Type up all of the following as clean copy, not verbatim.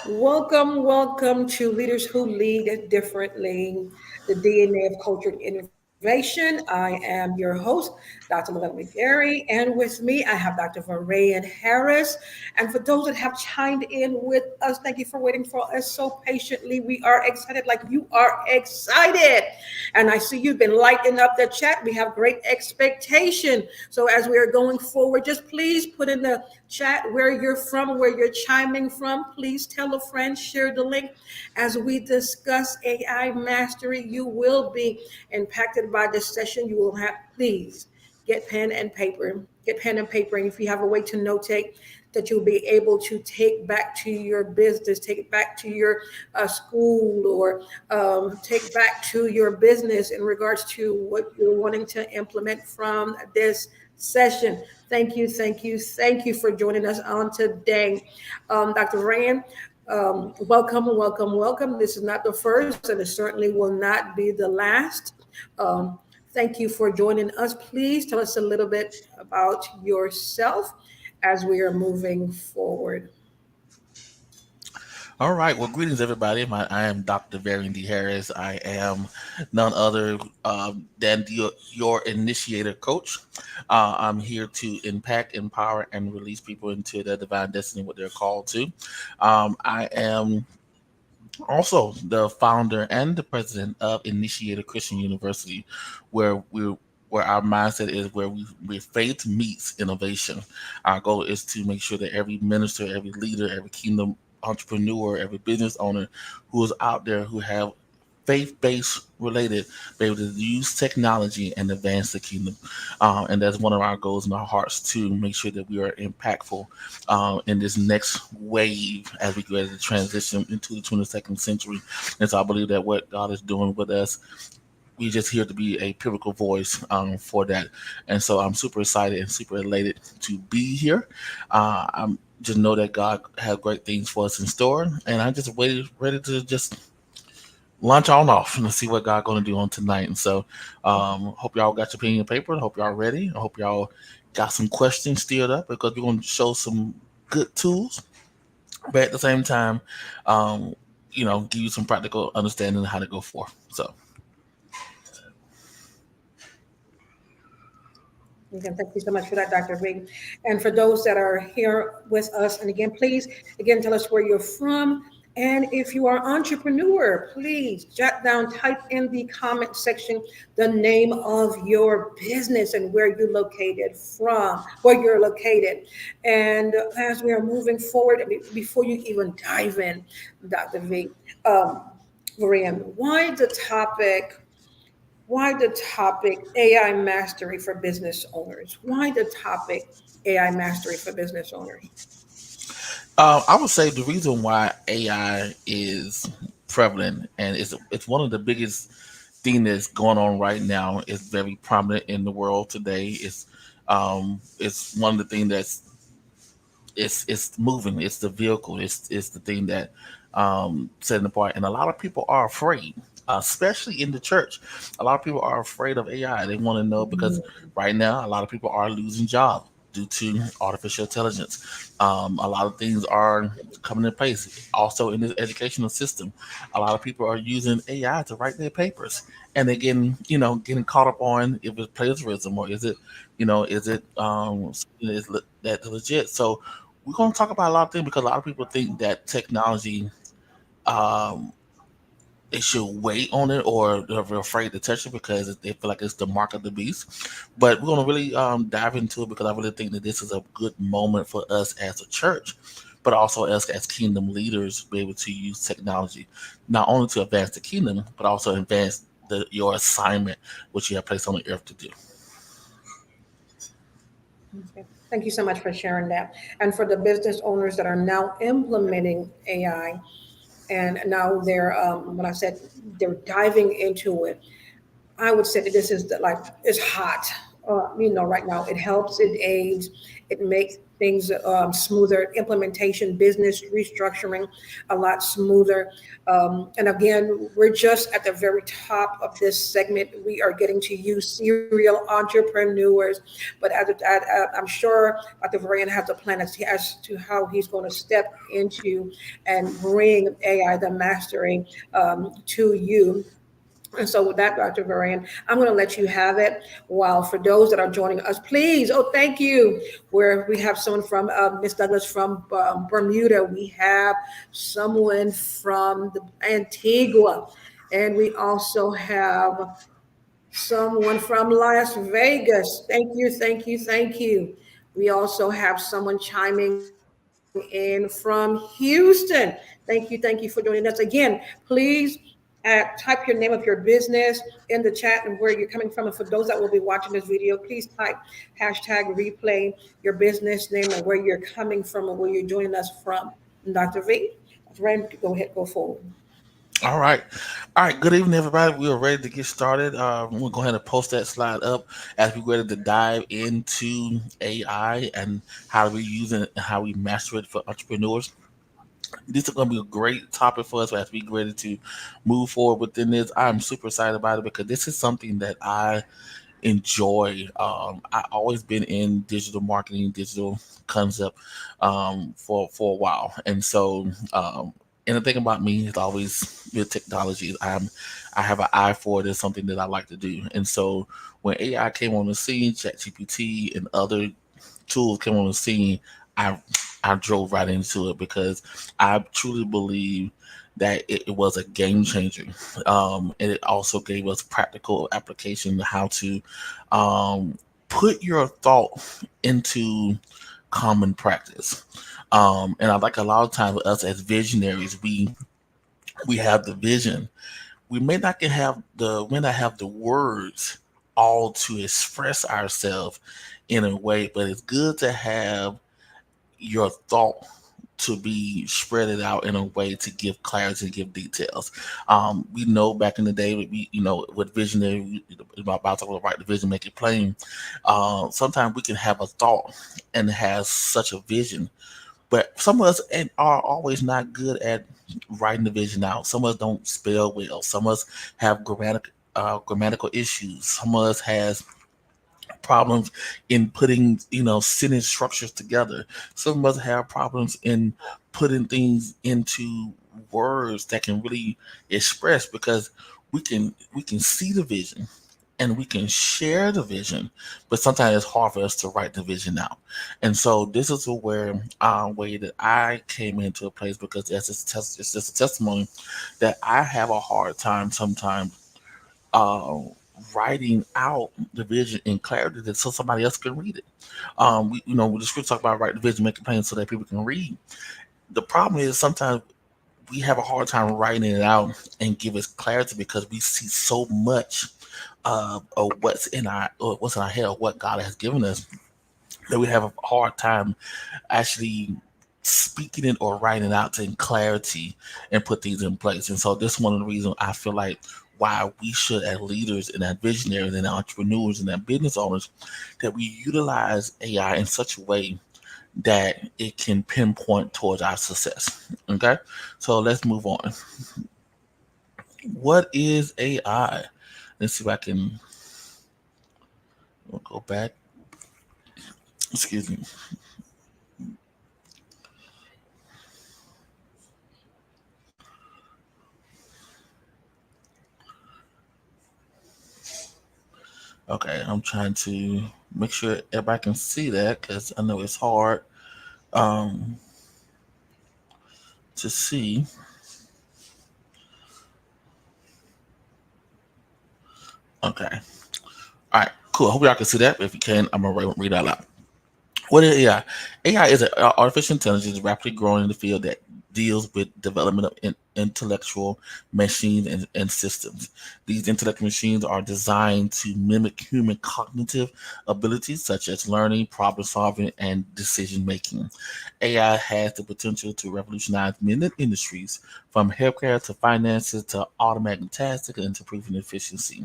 Welcome to Leaders Who Lead Differently, the DNA of Cultured Innovation. I am your host, Dr. Lavelle McGarry, and with me I have Dr. Varian Harris. And for those that have chimed in with us, thank you for waiting for us so patiently. We are excited, like you are excited. And I see you've been lighting up the chat. We have great expectation. So as we are going forward, just please put in the chat where you're from, where you're chiming from. Please tell a friend, share the link. As we discuss AI mastery, you will be impacted by this session. You will have, please get pen and paper. Get pen and paper. And if you have a way to notate, that you'll be able to take back to your business, take it back to your school, or take back to your business in regards to what you're wanting to implement from this session. Thank you for joining us on today. Dr. Rand, welcome. This is not the first, and it certainly will not be the last. Um, Thank you for joining us. Please tell us a little bit about yourself as we are moving forward. All right. Well, greetings, everybody. I am Dr. Varian D. Harris. I am none other than your initiator coach. I'm here to impact, empower, and release people into their divine destiny, what they're called to. I am also the founder and the president of Initiator Christian University, where our mindset is where faith meets innovation. Our goal is to make sure that every minister, every leader, every kingdom entrepreneur, every business owner who is out there who have faith-based related be able to use technology and advance the kingdom, and that's one of our goals in our hearts to make sure that we are impactful in this next wave as we go ready to transition into the 22nd century. And so I believe that what God is doing with us, we just here to be a pivotal voice for that. And so I'm super excited and super elated to be here. I'm just know that God has great things for us in store, and I just ready to just launch on off and see what God going to do on tonight. And so, hope y'all got your pen and paper. Hope y'all ready. I hope y'all got some questions stirred up because we're going to show some good tools, but at the same time, um, give you some practical understanding of how to go forth. So, Again, thank you so much for that, Dr. Reed. And for those that are here with us, and again, please, again, tell us where you're from. And if you are entrepreneur, please jot down, type in the comment section the name of your business and where you're located from, where you're located. And as we are moving forward, before you even dive in, Dr. V, Varian, why the topic AI mastery for business owners? Why the topic AI mastery for business owners? I would say the reason why AI is prevalent and it's one of the biggest thing that's going on right now. Is very prominent in the world today. It's one of the things it's moving. It's the vehicle. It's the thing that setting apart. And a lot of people are afraid, especially in the church. A lot of people are afraid of AI. They want to know because right now a lot of people are losing jobs due to artificial intelligence. A lot of things are coming in place. Also in the educational system, a lot of people are using AI to write their papers, and they're getting caught up on if it's plagiarism or is that legit. So we're going to talk about a lot of things because a lot of people think that technology, um, they should wait on it or they're afraid to touch it because they feel like it's the mark of the beast. But we're going to really dive into it because I really think that this is a good moment for us as a church, but also us as kingdom leaders to be able to use technology not only to advance the kingdom, but also advance your assignment, which you have placed on the earth to do. Okay. Thank you so much for sharing that. And for the business owners that are now implementing AI, and now they're, when I said they're diving into it, I would say that this is like it's hot. right now. It helps, it aids, it makes things smoother, implementation, business restructuring a lot smoother. And again, we're just at the very top of this segment. We are getting to you, serial entrepreneurs. But I'm sure Dr. Varian has a plan as to how he's going to step into and bring AI, the mastery, to you. And so, with that, Dr. Varian, I'm going to let you have it. While for those that are joining us, please, oh, thank you. Where we have someone from Miss Douglas from Bermuda, we have someone from the Antigua, and we also have someone from Las Vegas. Thank you, thank you, thank you. We also have someone chiming in from Houston. Thank you for joining us. Again, please type your name of your business in the chat and where you're coming from. And for those that will be watching this video, please type hashtag replay your business name and where you're coming from and where you're joining us from. And Dr. V, Ren, go ahead, go forward. All right. All right. Good evening, everybody. We are ready to get started. We'll go ahead and post that slide up as we're ready to dive into AI and how we use it and how we master it for entrepreneurs. This is going to be a great topic for us as we get ready to move forward within this. I'm super excited about it because this is something that I enjoy. I always been in digital marketing, digital concept for a while, and so and the thing about me is always with technology. I have an eye for it. It's something that I like to do, and so when AI came on the scene, ChatGPT and other tools came on the scene, I I drove right into it because I truly believe that it was a game changer, and it also gave us practical application to how to put your thought into common practice. And I like a lot of times with us as visionaries, we have the vision. We may not have the words all to express ourselves in a way, but it's good to have your thought to be spread it out in a way to give clarity, give details. We know back in the day, with visionary, about talking about write the vision, make it plain. Sometimes we can have a thought and has such a vision, but some of us are always not good at writing the vision out. Some of us don't spell well. Some of us have grammatical issues. Some of us has problems in putting sentence structures together. Some of us have problems in putting things into words that can really express, because we can see the vision and we can share the vision, but sometimes it's hard for us to write the vision out. And so this is where way that I came into a place, because it's just a testimony that I have a hard time sometimes uh, writing out the vision in clarity that so somebody else can read it. We the script talk about write the vision, make it plain so that people can read. The problem is sometimes we have a hard time writing it out and give us clarity because we see so much of what's in our head, or what God has given us, that we have a hard time actually speaking it or writing it out in clarity and put these in place. And so this is one of the reasons I feel like why we should, as leaders and as visionaries and entrepreneurs and as business owners, that we utilize AI in such a way that it can pinpoint towards our success. Okay, so let's move on. What is AI? Let's see if I can go back. Excuse me. Okay, I'm trying to make sure everybody can see that because I know it's hard um, to see. Okay. All right. Cool. I hope y'all can see that. If you can, I'm gonna read out loud. What is AI? AI is an artificial intelligence rapidly growing in the field that deals with development of intellectual machines and systems. These intellectual machines are designed to mimic human cognitive abilities such as learning, problem solving, and decision making. AI has the potential to revolutionize many industries, from healthcare to finances to automatic tasks and to improving efficiency.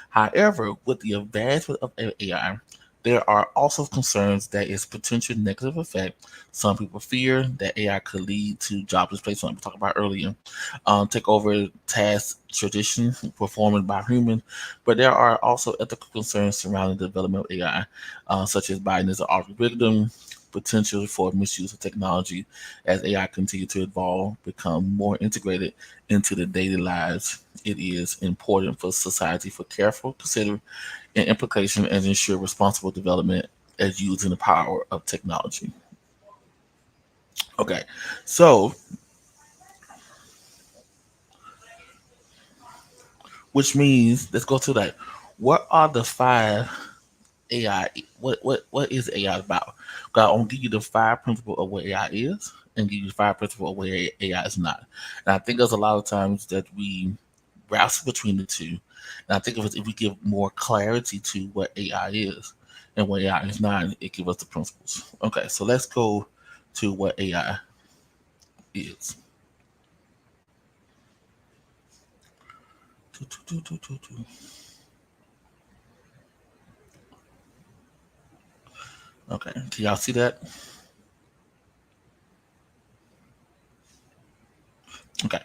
However, with the advancement of AI, there are also concerns that its potential negative effect. Some people fear that AI could lead to job displacement, like we talked about earlier, take over tasks tradition performed by humans. But there are also ethical concerns surrounding the development of AI, such as bias as an algorithm, potential for misuse of technology as AI continue to evolve, become more integrated into the daily lives. It is important for society for careful consider and implication and ensure responsible development as using the power of technology. Okay, so which means let's go to that. What are the five AI? What is AI about? God, I'm gonna give you the five principles of what AI is, and give you five principles of what AI is not. And I think there's a lot of times that we wrestle between the two. And I think if we give more clarity to what AI is and what AI is not, it gives us the principles. Okay, so let's go to what AI is. Okay, can y'all see that? Okay,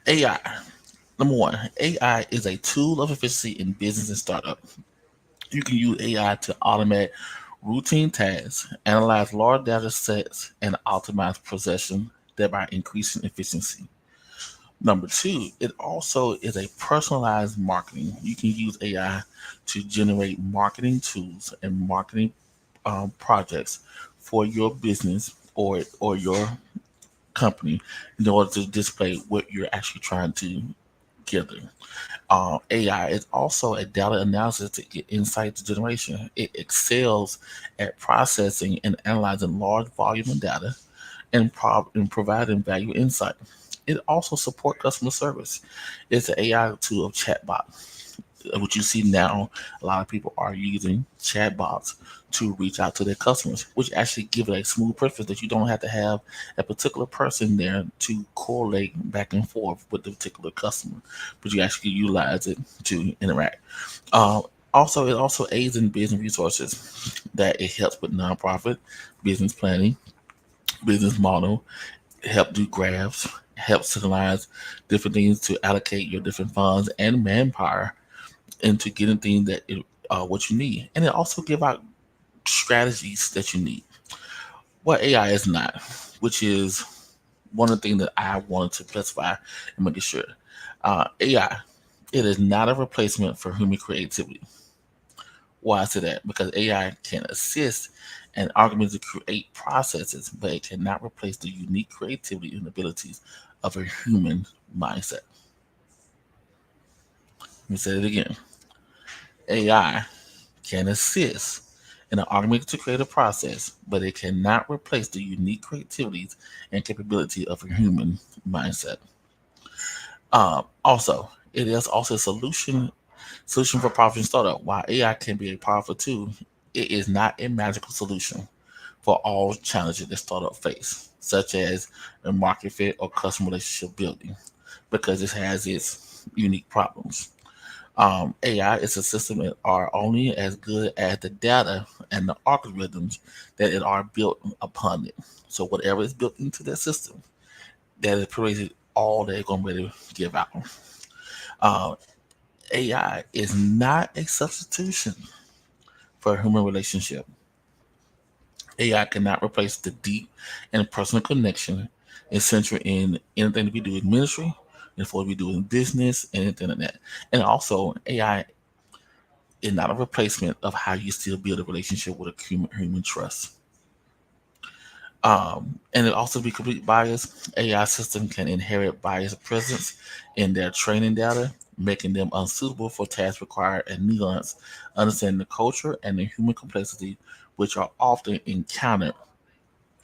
AI. Number one, AI is a tool of efficiency in business and startup. You can use AI to automate routine tasks, analyze large data sets, and optimize procession, thereby increasing efficiency. Number two, it also is a personalized marketing. You can use AI to generate marketing tools and marketing projects for your business or your company in order to display what you're actually trying to gather. AI is also a data analysis to get insights generation. It excels at processing and analyzing large volume of data and providing value insight. It also support customer service. It's an AI tool of chatbot. What you see now, a lot of people are using chatbots to reach out to their customers, which actually give it a smooth process that you don't have to have a particular person there to correlate back and forth with the particular customer, but you actually utilize it to interact. Uh, it also aids in business resources that it helps with nonprofit business planning, business model, help do graphs, helps analyze different things to allocate your different funds and manpower into getting things that what you need, and it also give out strategies that you need. What AI is not, which is one of the things that I wanted to specify and make sure. AI, it is not a replacement for human creativity. Why I say that? Because AI can assist and arguments to create processes, but it cannot replace the unique creativity and abilities of a human mindset. Let me say it again. AI can assist in an argument to create a process, but it cannot replace the unique creativities and capability of a human mindset. Also, it is also a solution for profit startup. While AI can be a powerful tool, it is not a magical solution for all challenges that startup face, such as a market fit or customer relationship building, because it has its unique problems. AI is a system that are only as good as the data and the algorithms that it are built upon it. So whatever is built into that system, that is pretty all they're going to really give out. Uh, AI is not a substitution for a human relationship. AI cannot replace the deep and personal connection essential in anything that we do in ministry and for what we do in business and anything like that. And also, AI is not a replacement of how you still build a relationship with a human trust. And it also be complete bias. AI system can inherit bias presence in their training data, making them unsuitable for tasks required and nuance, understanding the culture and the human complexity, which are often encountered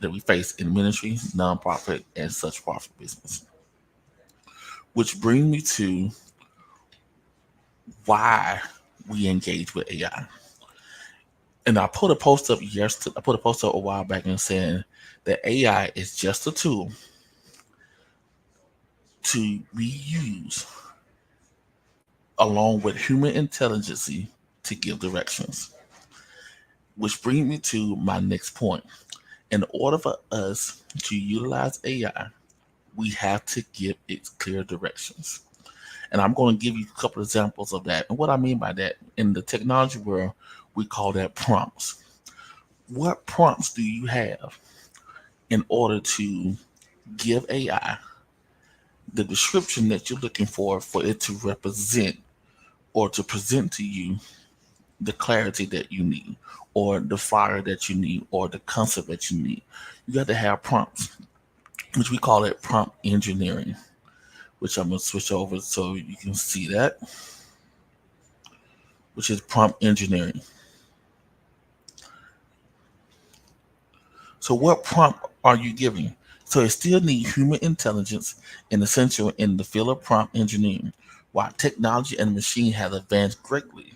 that we face in ministry, nonprofit, and such profit business. which brings me to why we engage with AI. And I put a post up yesterday. I put a post up a while back and saying that AI is just a tool to be used along with human intelligence to give directions. Which brings me to my next point. In order for us to utilize AI, we have to give it clear directions. And I'm going to give you a couple of examples of that. And what I mean by that, in the technology world, we call that prompts. What prompts do you have in order to give AI the description that you're looking for it to represent or to present to you the clarity that you need, or the fire that you need, or the concept that you need? You got to have prompts, which we call it prompt engineering, which I'm going to switch over so you can see that, which is prompt engineering. So, what prompt are you giving? So, it still needs human intelligence and essential in the field of prompt engineering. While technology and machine have advanced greatly,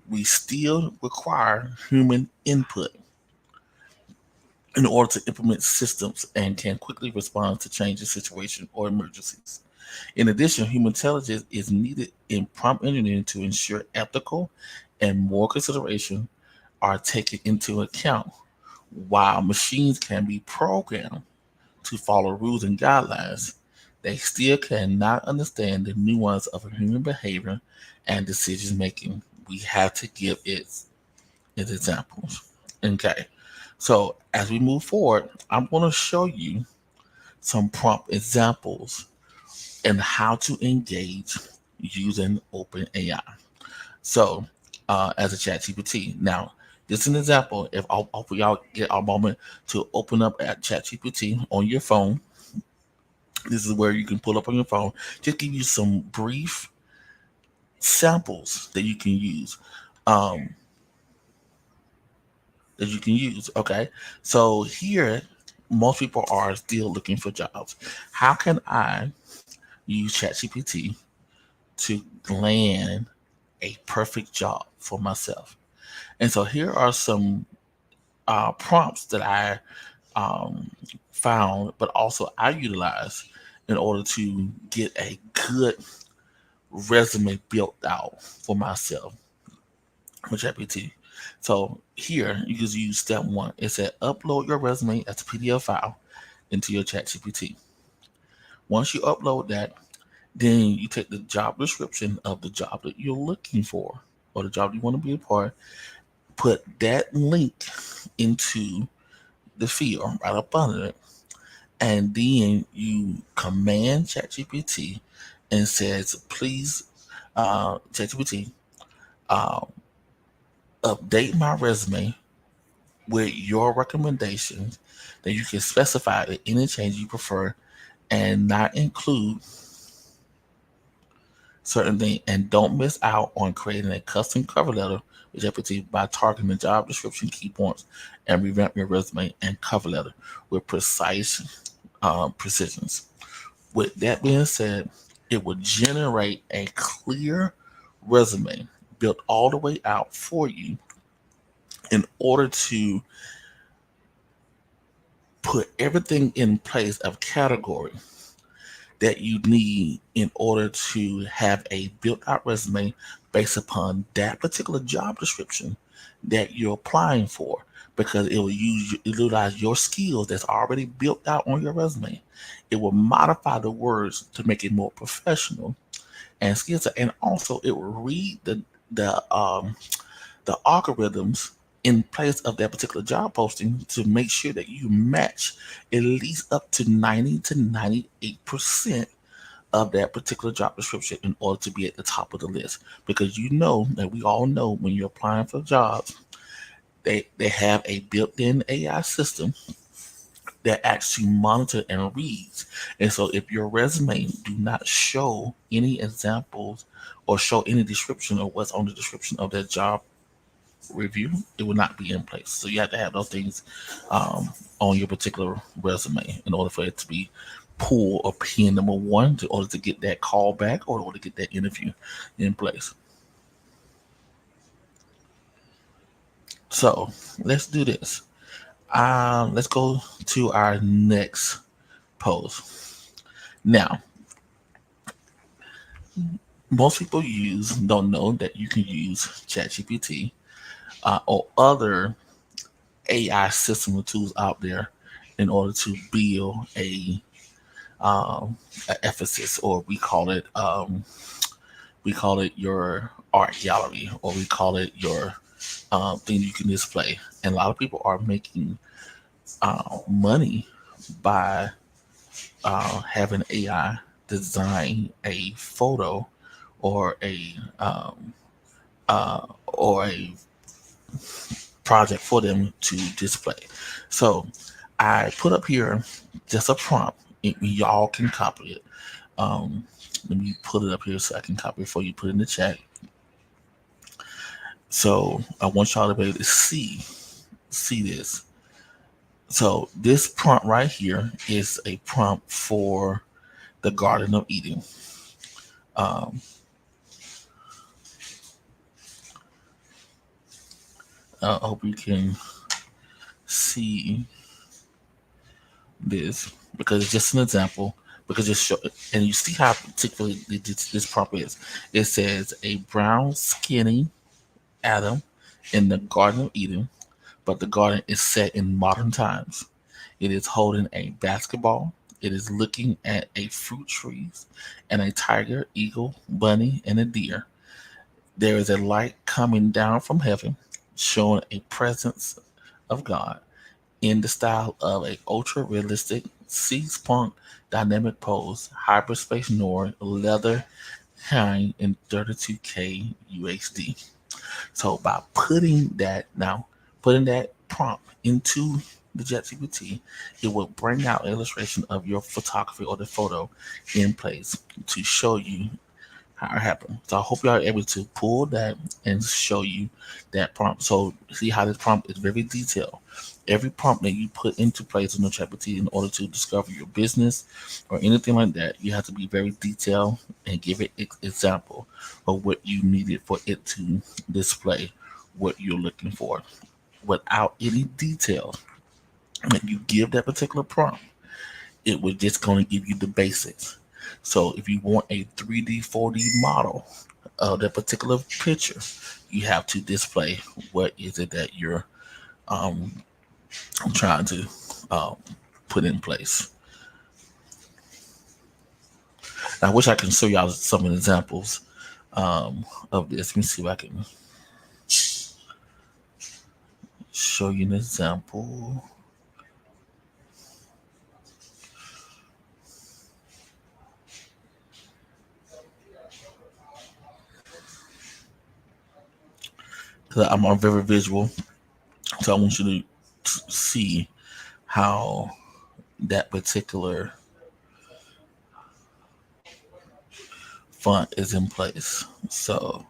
we still require human input in order to implement systems and can quickly respond to changes, situations, or emergencies. In addition, human intelligence is needed in prompt engineering to ensure ethical and moral consideration are taken into account. While machines can be programmed to follow rules and guidelines, they still cannot understand the nuance of human behavior and decision making. We have to give its examples. Okay. So as we move forward, I'm going to show you some prompt examples and how to engage using OpenAI. So, as a chat GPT. Now, this is an example. If I'll y'all get a moment to open up at chat GPT on your phone, this is where you can pull up on your phone. Just give you some brief samples that you can use. Um, that you can use. Okay. So here, most people are still looking for jobs. How can I use ChatGPT to land a perfect job for myself? And so here are some prompts that I um, found, but also I utilize in order to get a good resume built out for myself with ChatGPT. So here you just use step one. It said upload your resume as a PDF file into your ChatGPT. Once you upload that, then you take the job description of the job that you're looking for or the job you want to be a part, put that link into the field right up under it, and then you command ChatGPT and says, please, ChatGPT, uh, update my resume with your recommendations. That you can specify any change you prefer and not include certain things, and don't miss out on creating a custom cover letter with GPT by targeting the job description key points and revamp your resume and cover letter with precise precisions. With that being said, it will generate a clear resume built all the way out for you in order to put everything in place of category that you need in order to have a built out resume based upon that particular job description that you're applying for, because it will utilize your skills that's already built out on your resume. It will modify the words to make it more professional and skill set, and also it will read the algorithms in place of that particular job posting to make sure that you match at least up to 90 to 98% of that particular job description in order to be at the top of the list. Because you know that we all know when you're applying for jobs, they have a built-in AI system that actually monitor and reads. And so if your resume do not show any examples or show any description of what's on the description of that job review, it will not be in place. So you have to have those things on your particular resume in order for it to be pull a pin number one in order to get that call back or in order to get that interview in place. So let's do this. Let's go to our next post. Now, most people don't know that you can use ChatGPT or other AI system or tools out there in order to build a emphasis, or we call it your art gallery, or we call it your thing you can display. And a lot of people are making money by having AI design a photo or or a project for them to display. So I put up here just a prompt. Y'all can copy it. Um, Let me put it up here so I can copy it before you put it in the chat. So I want y'all to be able to see this. So this prompt right here is a prompt for the Garden of Eden. Um, I hope you can see this because it's just an example. Because it's show, and you see how particularly this prompt is. It says a brown, skinny Adam in the Garden of Eden, but the garden is set in modern times. It is holding a basketball. It is looking at a fruit trees and a tiger, eagle, bunny, and a deer. There is a light coming down from heaven, showing a presence of God in the style of a ultra realistic punk dynamic pose, hyperspace noir, leather hang in 32K UHD. So by putting that prompt into the ChatGPT, it will bring out an illustration of your photography or the photo in place to show you how it happened. So I hope y'all are able to pull that and show you that prompt. So see how this prompt is very detailed. Every prompt that you put into place in the ChatGPT in order to discover your business or anything like that, you have to be very detailed and give it example of what you needed for it to display what you're looking for. Without any detail that you give that particular prompt, it was just going to give you the basics. So if you want a 3D, 4D model of that particular picture, you have to display what is it that you're um, trying to um, put in place. And I wish I can show y'all some examples of this. Let me see if I can show you an example. Because I'm very visual, so I want you to see how that particular font is in place. So,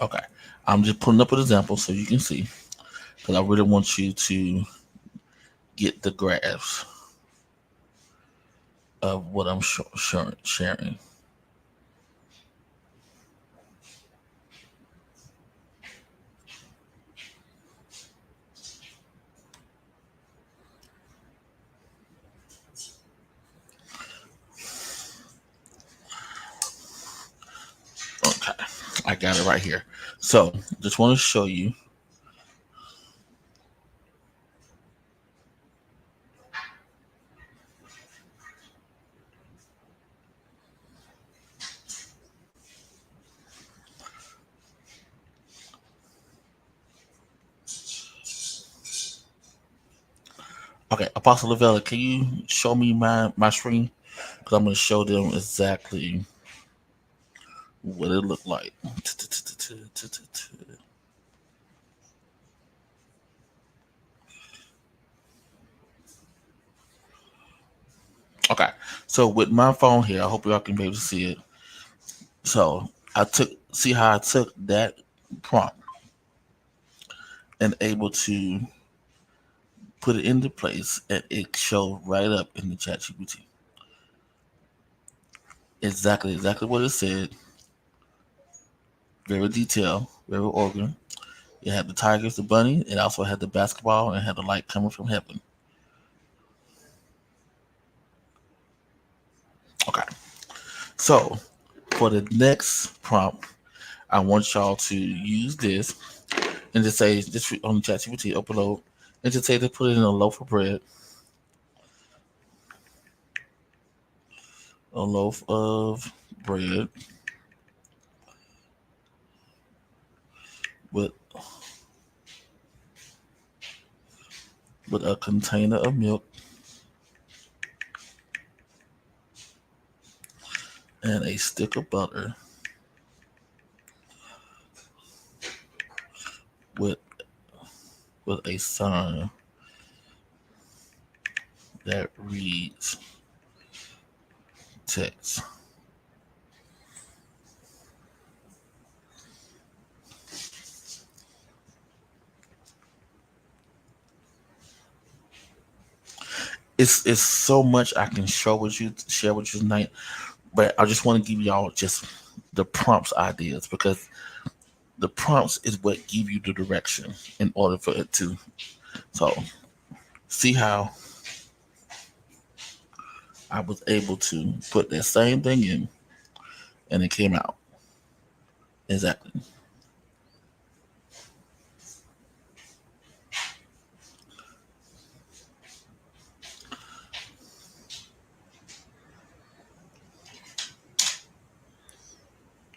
okay, I'm just putting up an example so you can see because I really want you to get the grasp of what I'm sharing. Okay, I got it right here. So, just want to show you. Okay, Apostle Lavella, can you show me my screen? Because I'm going to show them exactly what it looked like. Okay. So with my phone here, I hope y'all can be able to see it. So I took see how I took that prompt and able to put it into place, and it showed right up in the chat GPT. Exactly what it said. Very detailed, very organ. It had the tigers, the bunny. It also had the basketball and had the light coming from heaven. Okay. So for the next prompt, I want y'all to use this and just say, just on the chat GPT, upload, and just say to put it in a loaf of bread, a loaf of bread with a container of milk and a stick of butter with a sign that reads text. It's so much I can share with you tonight, but I just want to give y'all just the prompts ideas, because the prompts is what give you the direction in order for it to. So see how I was able to put that same thing in, and it came out exactly.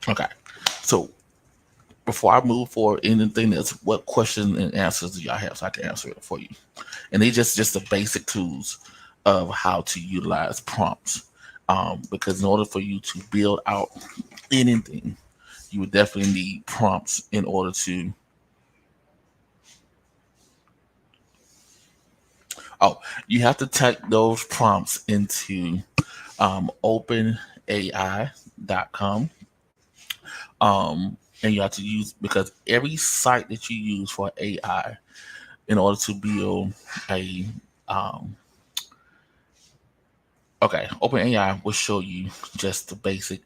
Okay, so before I move forward, anything that's what questions and answers do y'all have so I can answer it for you? And they just the basic tools of how to utilize prompts. Because in order for you to build out anything, you would definitely need prompts in order to. Oh, you have to type those prompts into openai.com. And you have to use, because every site that you use for AI in order to build a um, okay, OpenAI will show you just the basic,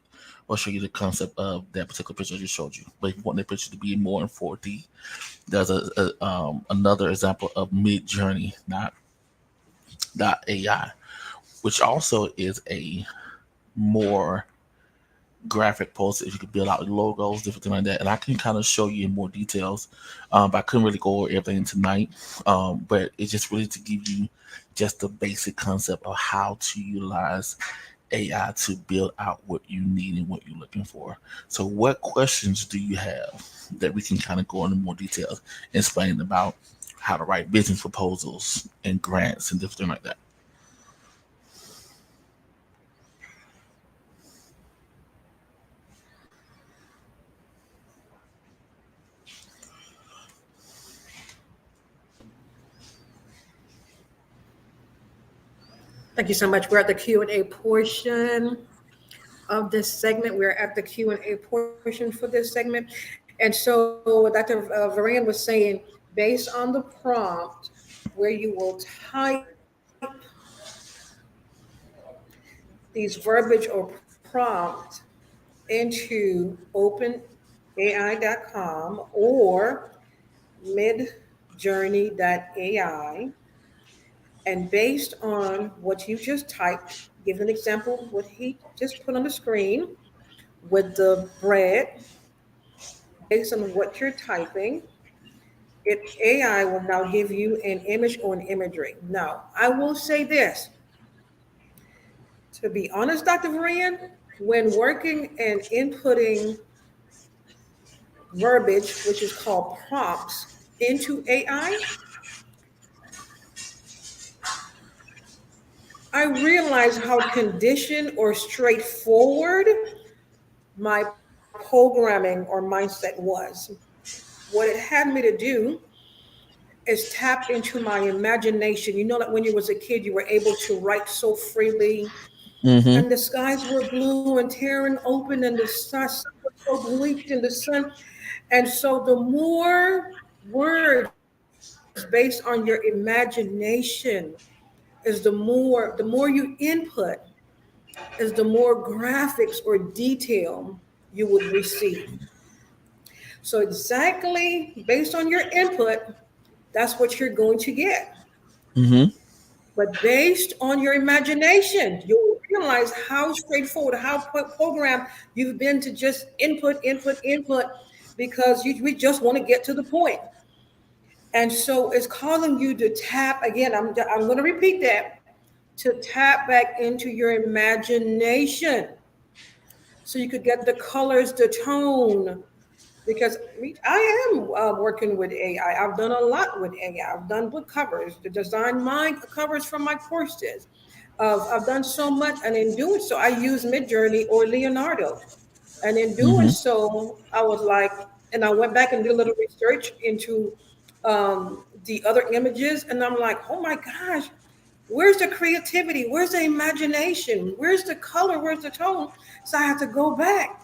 will show you the concept of that particular picture I just showed you. But if you want the picture to be more in 4D, there's another example of Mid Journey, not .ai, which also is a more graphic post if you could build out logos, different things like that. And I can kind of show you in more details, but I couldn't really go over everything tonight. But it's just really to give you just the basic concept of how to utilize AI to build out what you need and what you're looking for. So, what questions do you have that we can kind of go into more details, explaining about how to write business proposals and grants and different things like that? Thank you so much. We're at the Q&A portion of this segment. We're at the Q&A portion for this segment. And so Dr. Varian was saying, based on the prompt where you will type these verbiage or prompt into openai.com or midjourney.ai, and based on what you just typed, give an example what he just put on the screen with the bread, based on what you're typing, AI will now give you an image or an imagery. Now, I will say this, to be honest, Dr. Varian, when working and inputting verbiage, which is called prompts, into AI, I realized how conditioned or straightforward my programming or mindset was. What it had me to do is tap into my imagination. You know, like when you was a kid, you were able to write so freely, Mm-hmm. and the skies were blue and tearing open, and the sun was so bleaked in the sun. And so, the more words based on your imagination the more you input, is the more graphics or detail you would receive. So, exactly based on your input, that's what you're going to get. Mm-hmm. But based on your imagination, you'll realize how straightforward, how programmed you've been to just input, input, input, because we just want to get to the point. And so it's causing you to tap again. I'm going to repeat that, to tap back into your imagination so you could get the colors, the tone, because I am working with AI. I've done a lot with AI. I've done book covers, to design my covers from my courses. I've done so much, and in doing so, I use Midjourney or Leonardo. And in doing Mm-hmm. so, I was like, and I went back and did a little research into the other images, and I'm like, oh my gosh, where's the creativity? Where's the imagination? Where's the color? Where's the tone? So I had to go back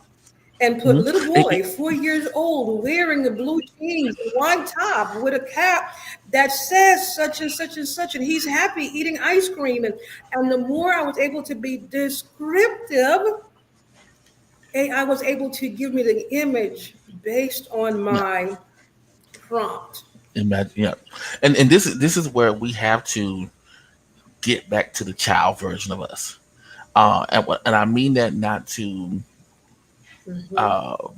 and put little Mm-hmm. boy, 4 years old, wearing the blue jeans, a white top with a cap that says such and such and such, and he's happy eating ice cream. And the more I was able to be descriptive, AI was able to give me the image based on Yeah. my prompt. Imagine. Yeah. And this is where we have to get back to the child version of us. And I mean that not to Hmm.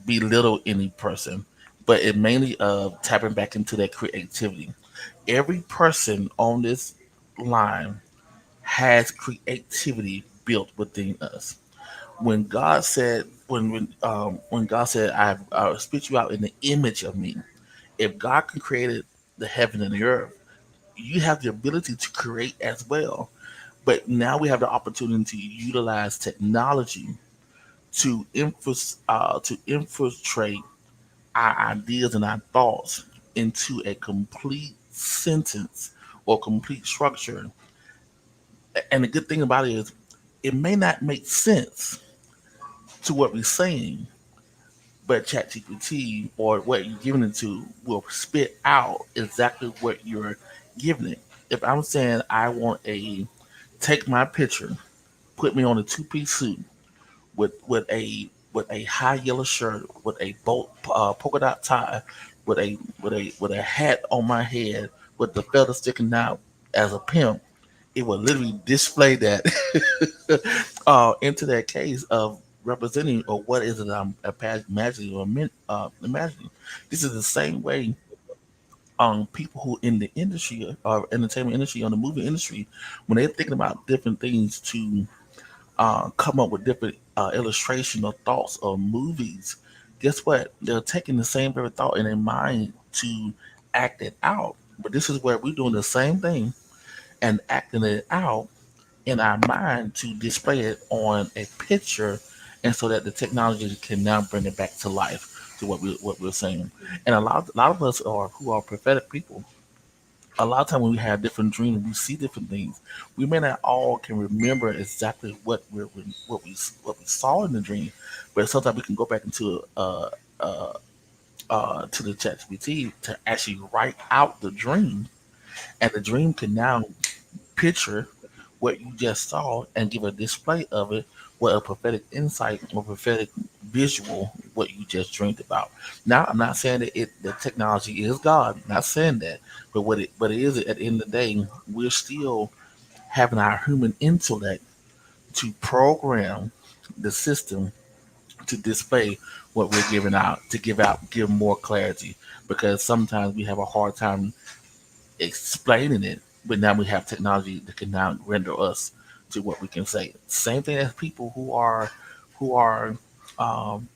belittle any person, but it mainly tapping back into that creativity. Every person on this line has creativity built within us. When God said, "I spit you out in the image of me," if God can create the heaven and the earth, you have the ability to create as well. But now we have the opportunity to utilize technology to infiltrate our ideas and our thoughts into a complete sentence or complete structure. And the good thing about it is, it may not make sense to what we're saying, but ChatGPT or what you're giving it to will spit out exactly what you're giving it. If I'm saying I want take my picture, put me on a two-piece suit with a high yellow shirt, with a polka dot tie, with a hat on my head, with the feather sticking out as a pimp, it will literally display that into that case of representing or what is it I'm imagining imagining. This is the same way people who in the industry or entertainment industry or the movie industry, when they're thinking about different things to come up with different illustration or thoughts or movies, guess what? They're taking the same very thought in their mind to act it out. But this is where we're doing the same thing and acting it out in our mind to display it on a picture, and so that the technology can now bring it back to life to what we're saying. And a lot of us are who are prophetic people. A lot of time when we have different dreams, we see different things. We may not all can remember exactly what we saw in the dream, but sometimes we can go back into uh, to the ChatGPT to actually write out the dream, and the dream can now picture what you just saw and give a display of it with a prophetic insight or prophetic visual what you just dreamed about. Now, I'm not saying that the technology is God. I'm not saying that, but it is at the end of the day, we're still having our human intellect to program the system to display what we're giving out, to give more clarity, because sometimes we have a hard time explaining it, but now we have technology that can now render us to what we can say. Same thing as people who are um,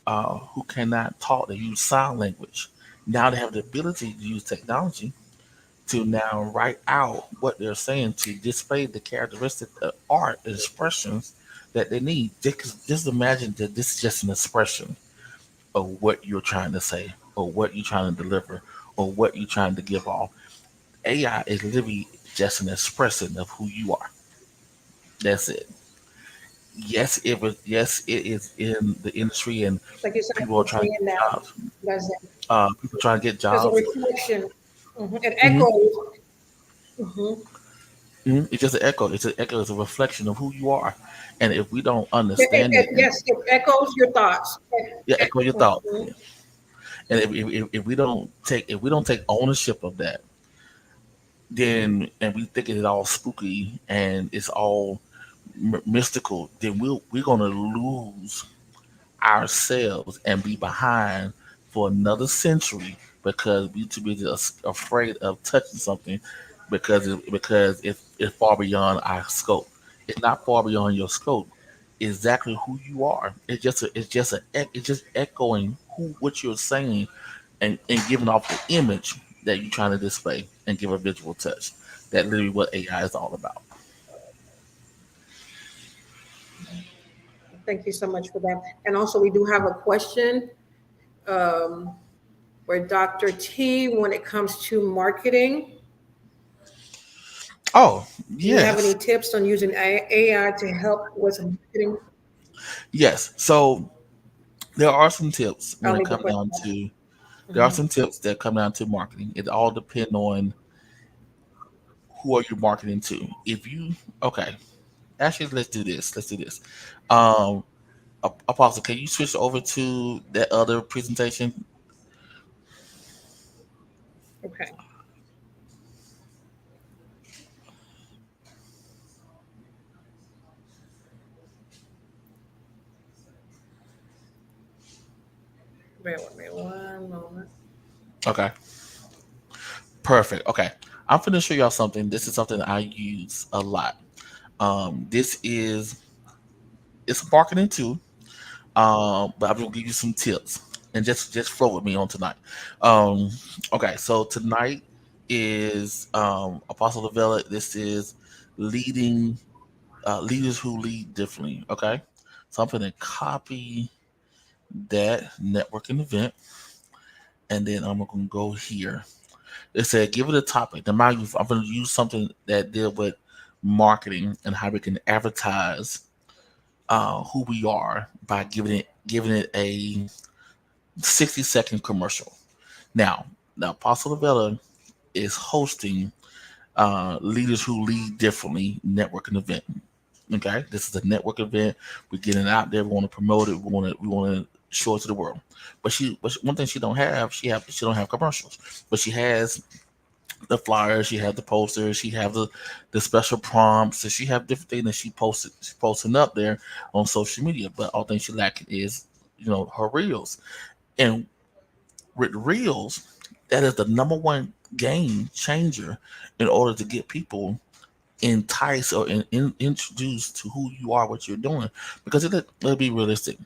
who cannot talk, they use sign language. Now they have the ability to use technology to now write out what they're saying to display the characteristic of art and expressions that they need. Just imagine that this is just an expression of what you're trying to say or what you're trying to deliver or what you're trying to give off. AI is literally just an expression of who you are. That's it. Yes, it was. Yes, it is in the industry, and Like you said, people are it's trying to being get now. jobs. That's it. People trying to get There's a jobs. reflection. It Hmm. echoes. Hmm Hmm. It's just an echo. It's an echo. It's a reflection of who you are, and if we don't It, understand it, it, and yes, it echoes your thoughts. yeah, echo your thought, Mhm. and if we don't take ownership of that, then and we think it's all spooky and it's all mystical, then we're gonna lose ourselves and be behind for another century because we too busy afraid of touching something because it's far beyond our scope. It's not far beyond your scope. Exactly who you are. It's just echoing who what you're saying and giving off the image that you're trying to display and give a visual touch. That literally what AI is all about. Thank you so much for that. And also, we do have a question um, where Dr. T, when it comes to marketing, Oh do you have any yes, tips on using AI to help with marketing? yes. So there are some tips when I'll it leave the comes question. down to there are Mhm. some tips that come down to marketing. It all depends on who are you marketing to. If you okay, actually let's do this. Let's do this. Um Apostle, can you switch over to that other presentation? Okay. Bear with me one moment. Okay. Perfect. Okay. I'm gonna show y'all something. This is something I use a lot. This is it's a marketing tool. But I'm gonna give you some tips and just flow with me on tonight. Um, okay, so tonight is Apostle Develop. This is leading leaders who lead differently. Okay, so I'm gonna copy that networking event, and then I'm gonna go here. It said give it a topic. Now, I'm gonna use something that deal with marketing and how we can advertise who we are by giving it a 60-second commercial. Now, the Apostle Vela is hosting Leaders Who Lead Differently networking event. Okay, this is a network event. We're getting it out there. We want to promote it. We want to show it to the world. One thing she don't have, she don't have commercials, but she has the flyers, she has the posters, she have the special prompts, and she have different things that she's posting up there on social media. But all thing she lacking is her reels. And with reels, that is the number one game changer in order to get people enticed or introduced to who you are, what you're doing. Because it'll be realistic.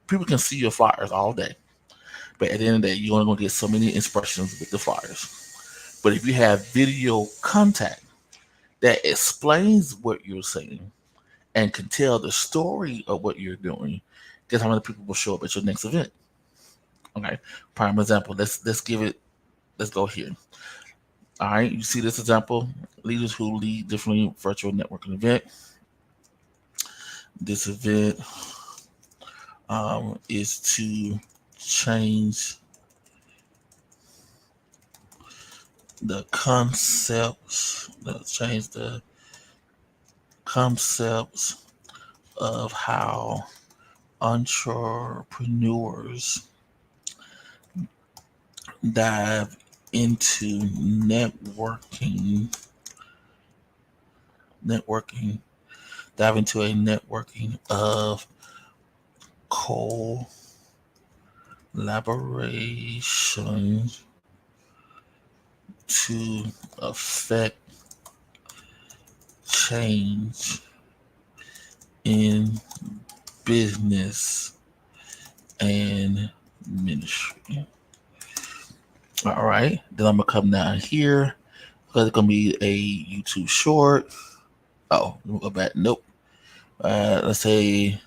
People can see your flyers all day, but at the end of the day, you're only going to get so many expressions with the flyers. But if you have video contact that explains what you're saying and can tell the story of what you're doing, guess how many people will show up at your next event? Okay, prime example. Let's give it. Let's go here. All right, you see this example: leaders who lead differently virtual networking event. This event is to change the concepts. Let's change the concepts of how entrepreneurs dive into networking, dive into a networking of collaboration to affect change in business and ministry. All right, then I'm gonna come down here because it's gonna be a YouTube short. Oh, let me go back. Nope. Let's say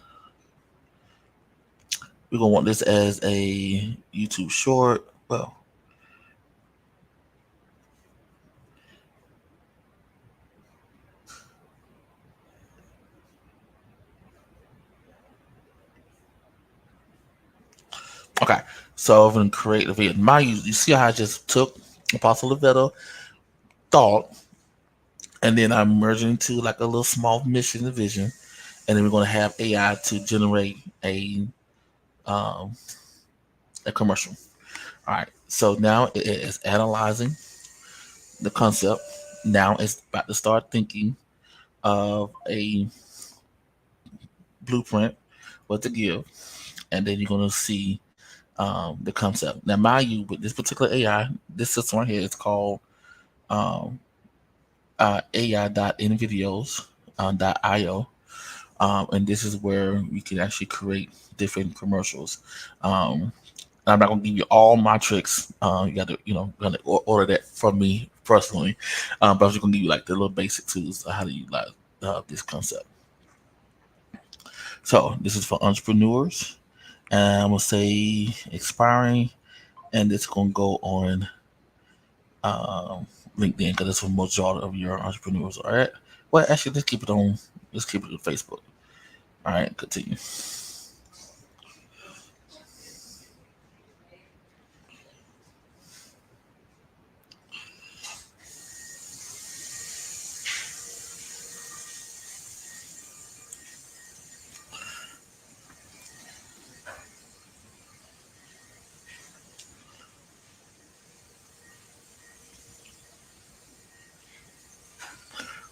we're gonna want this as a YouTube short. Well, Okay, so I'm gonna create a video. You see how I just took Apostle Lovetto thought, and then I'm merging into like a little small mission and vision, and then we're gonna have AI to generate um, a commercial. All right, so now it is analyzing the concept. Now it's about to start thinking of a blueprint, what to give, and then you're gonna see the concept. Now, mind you, with this particular AI, this system right here is called um, AI.nvideos.io, and this is where we can actually create different commercials. Um, I'm not gonna give you all my tricks. You got to, gonna order that from me personally, but I'm just gonna give you like the little basic tools of how to utilize this concept. So this is for entrepreneurs, and I'm gonna say expiring, and it's gonna go on um, LinkedIn because that's where majority of your entrepreneurs are at. Well, actually, let's keep it on. Let's keep it on Facebook. All right, continue.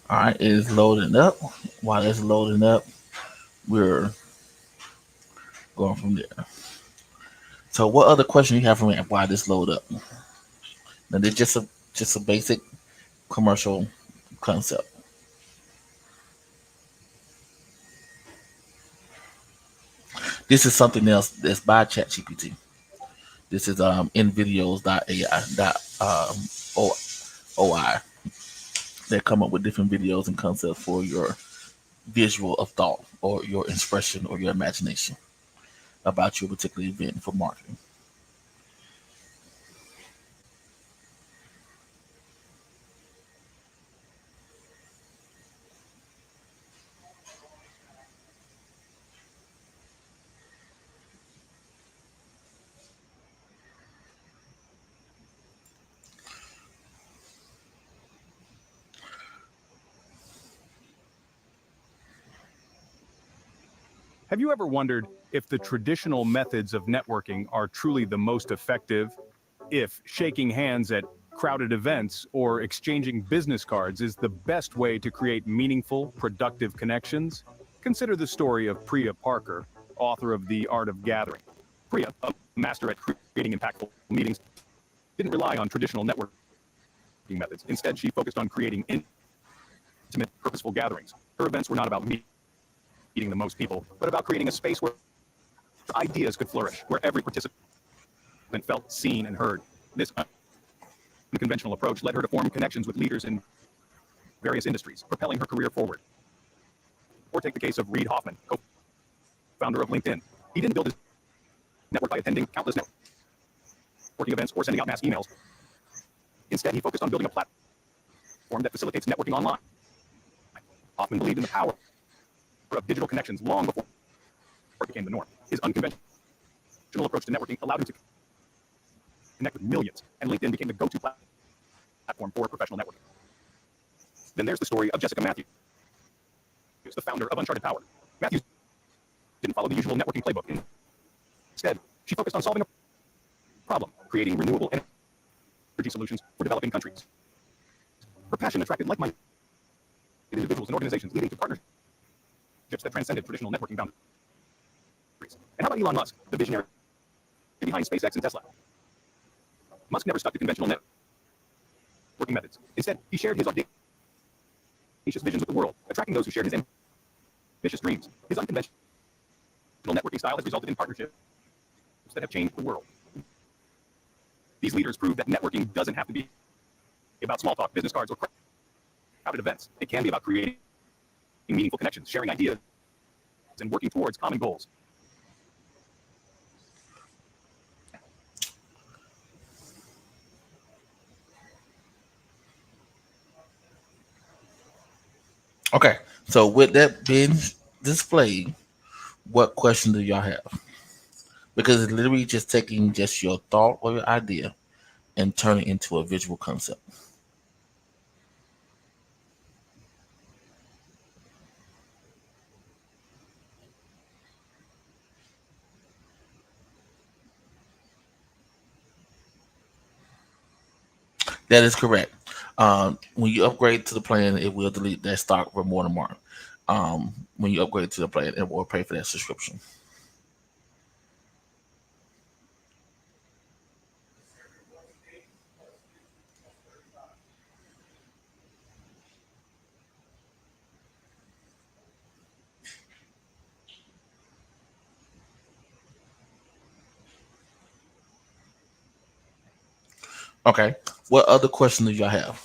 All right, it is loading up. While it's loading up, we're going from there. So, what other question you have for me? Why this load up? Now, this just a basic commercial concept. This is something else that's by ChatGPT. This is nvideos.ai oi that come up with different videos and concepts for your visual of thought or your expression or your imagination about your particular event for marketing. Have you ever wondered if the traditional methods of networking are truly the most effective? If shaking hands at crowded events or exchanging business cards is the best way to create meaningful, productive connections? Consider the story of Priya Parker, author of The Art of Gathering. Priya, a master at creating impactful meetings, didn't rely on traditional networking methods. Instead, she focused on creating intimate, purposeful gatherings. Her events were not about meeting the most people, but about creating a space where ideas could flourish, where every participant felt seen and heard. This unconventional approach led her to form connections with leaders in various industries, propelling her career forward. Or take the case of Reid Hoffman, co-founder of LinkedIn. He didn't build his network by attending countless networking events or sending out mass emails. Instead, he focused on building a platform that facilitates networking online. Hoffman believed in the power of digital connections long before it became the norm. His unconventional approach to networking allowed him to connect with millions, and LinkedIn became the go-to platform for professional networking. Then there's the story of Jessica Matthews, the founder of Uncharted Power. Matthews didn't follow the usual networking playbook. Instead, she focused on solving a problem, creating renewable energy solutions for developing countries. Her passion attracted like-minded individuals and organizations, leading to partnerships that transcended traditional networking boundaries. And how about Elon Musk, the visionary behind SpaceX and Tesla? Musk never stuck to conventional networking methods. Instead, he shared his audacious visions with the world, attracting those who shared his ambitious dreams. His unconventional networking style has resulted in partnerships that have changed the world. These leaders prove that networking doesn't have to be about small talk, business cards, or crowded events. It can be about creating meaningful connections, sharing ideas, and working towards common goals. Okay, so with that being displayed, what question do y'all have? because it's literally just taking just your thought or your idea and turning it into a visual concept. That is correct. When you upgrade to the plan, it will delete that stock for more than more. When you upgrade to the plan, it will pay for that subscription. Okay. What other questions do y'all have?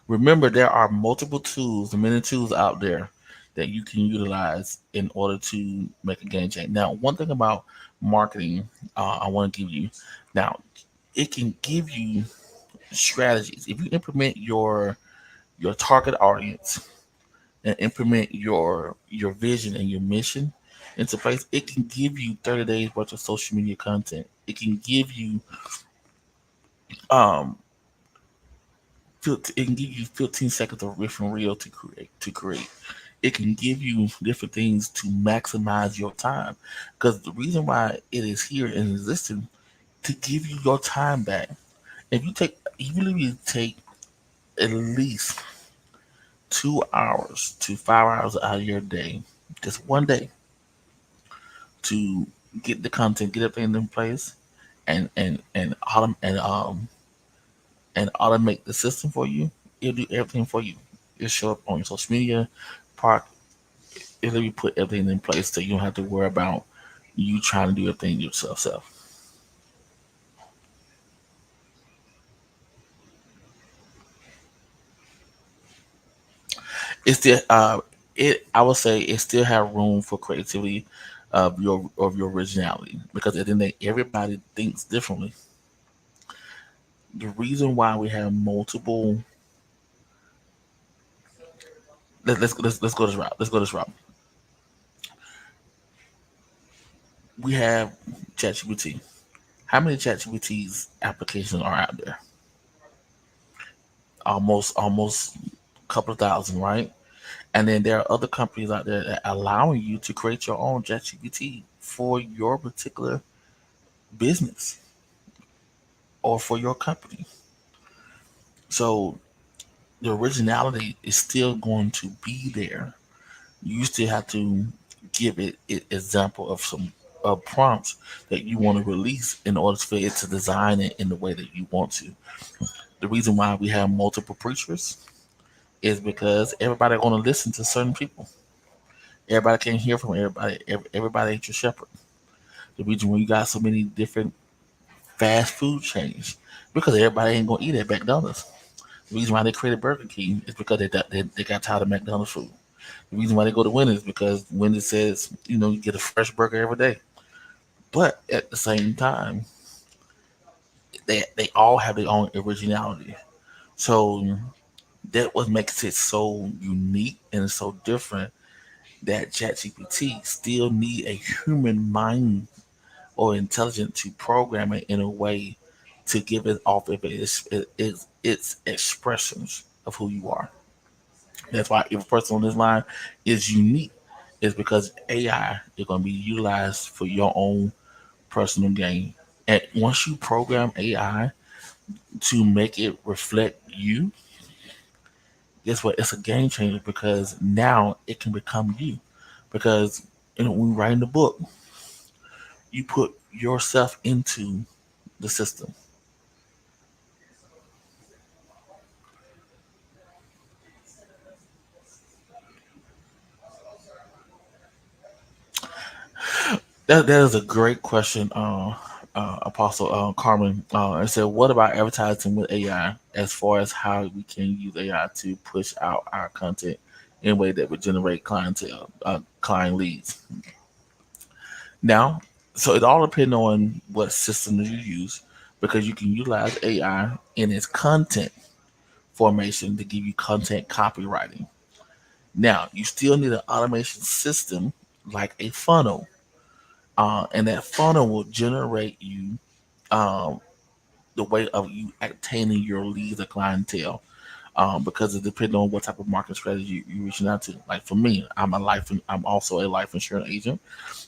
Remember, there are multiple tools, many tools out there that you can utilize in order to make a game change. Now, one thing about marketing, I want to give you now, it can give you strategies if you implement your target audience and implement your vision and your mission into place. It can give you 30 days worth of social media content. It can give you um it can give you 15 seconds of riff and reel to create. It can give you different things to maximize your time. Because the reason why it is here and existing to give you your time back. If you literally take at least 2 hours to 5 hours out of your day, just one day, to get the content, get everything in place, and automate the system for you. It'll do everything for you. It'll show up on your social media part. It'll be put everything in place so you don't have to worry about you trying to do everything yourself. It's still it I would say it still have room for creativity of your originality, because at the end of the day, everybody thinks differently. The reason why we have multiple let's go this route. Let's go this route. We have ChatGPT. How many ChatGPT's applications are out there? Almost a couple of thousand, right? And then there are other companies out there that are allowing you to create your own ChatGPT for your particular business or for your company. So the originality is still going to be there. You still have to give it an example of some prompts that you want to release in order for it to design it in the way that you want to. The reason why we have multiple preachers is because everybody going to listen to certain people. Everybody can't hear from everybody. Everybody ain't your shepherd. The reason why you got so many different fast food chains because everybody ain't gonna eat at McDonald's. The reason why they created Burger King is because they got tired of McDonald's food. The reason why they go to Wendy's is because Wendy's says you get a fresh burger every day. But at the same time, they all have their own originality. So that what makes it so unique and so different that ChatGPT still need a human mind or intelligent to program it in a way to give it off of its expressions of who you are. That's why if a person on this line is unique, is because AI is going to be utilized for your own personal gain. And once you program AI to make it reflect you, guess what? It's a game changer because now it can become you. Because when you write in the book, you put yourself into the system. That is a great question, Apostle Carmen. I said, what about advertising with AI as far as how we can use AI to push out our content in a way that would generate clientele, client leads? Now, so it all depends on what system you use because you can utilize AI in its content formation to give you content copywriting. Now, you still need an automation system like a funnel, and that funnel will generate you um, the way of you attaining your leads or clientele. Because it depends on what type of marketing strategy you're reaching out to. Like for me, I'm also a life insurance agent.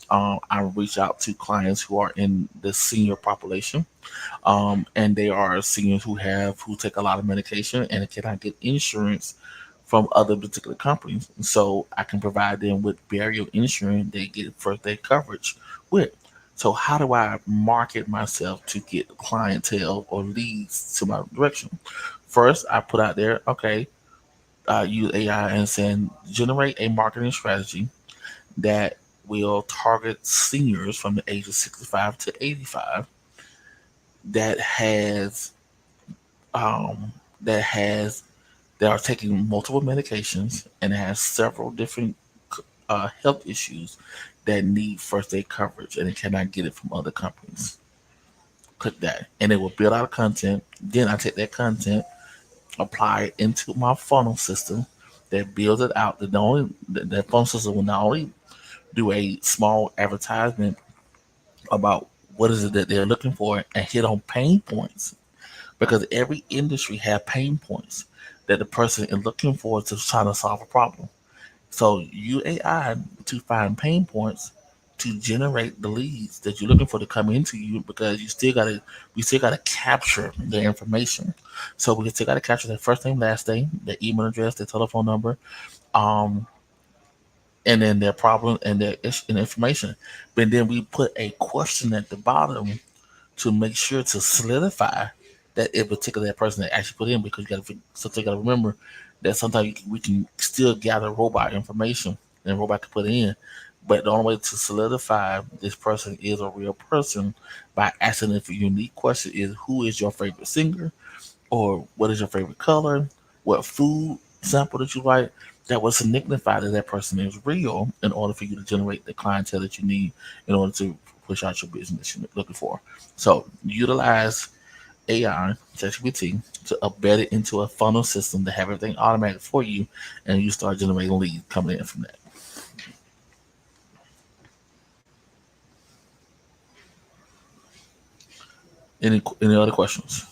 I reach out to clients who are in the senior population, and they are seniors who take a lot of medication and cannot get insurance from other particular companies. So I can provide them with burial insurance they get first day coverage with. So how do I market myself to get clientele or leads to my direction? First, I put out there, okay, use AI and send generate a marketing strategy that will target seniors from the age of 65 to 85 that has um, that has that are taking multiple medications and has several different health issues that need first aid coverage and it cannot get it from other companies. Click that, and it will build out content. Then I take that content, apply it into my funnel system that builds it out. That funnel system will not only do a small advertisement about what is it that they're looking for and hit on pain points because every industry has pain points that the person is looking for to try to solve a problem. So use AI to find pain points to generate the leads that you're looking for to come into you because we still gotta capture the information. So we still gotta capture their first name, last name, their email address, their telephone number, um, and then their problem and and information. But then we put a question at the bottom to make sure to solidify that in particular that person that actually put in because you got to remember that sometimes we can still gather robot information and robot can put it in, but the only way to solidify this person is a real person by asking if a unique question is who is your favorite singer or what is your favorite color, what food sample that you like. That would signify that that person is real in order for you to generate the clientele that you need in order to push out your business you're looking for. So utilize AI, ChatGPT, to embed it into a funnel system to have everything automatic for you, and you start generating leads coming in from that. Any other questions?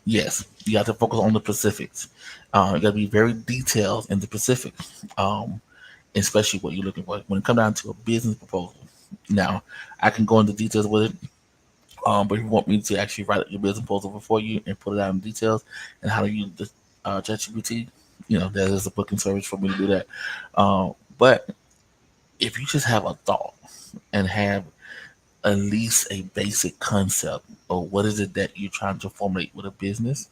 Yes, you have to focus on the specifics. You got to be very detailed in the specifics, especially what you're looking for. When it comes down to a business proposal, now I can go into details with it. But if you want me to actually write your business proposal for you and put it out in details and how to use the ChatGPT, that is a booking service for me to do that. But if you just have a thought and have at least a basic concept of what is it that you're trying to formulate with a business,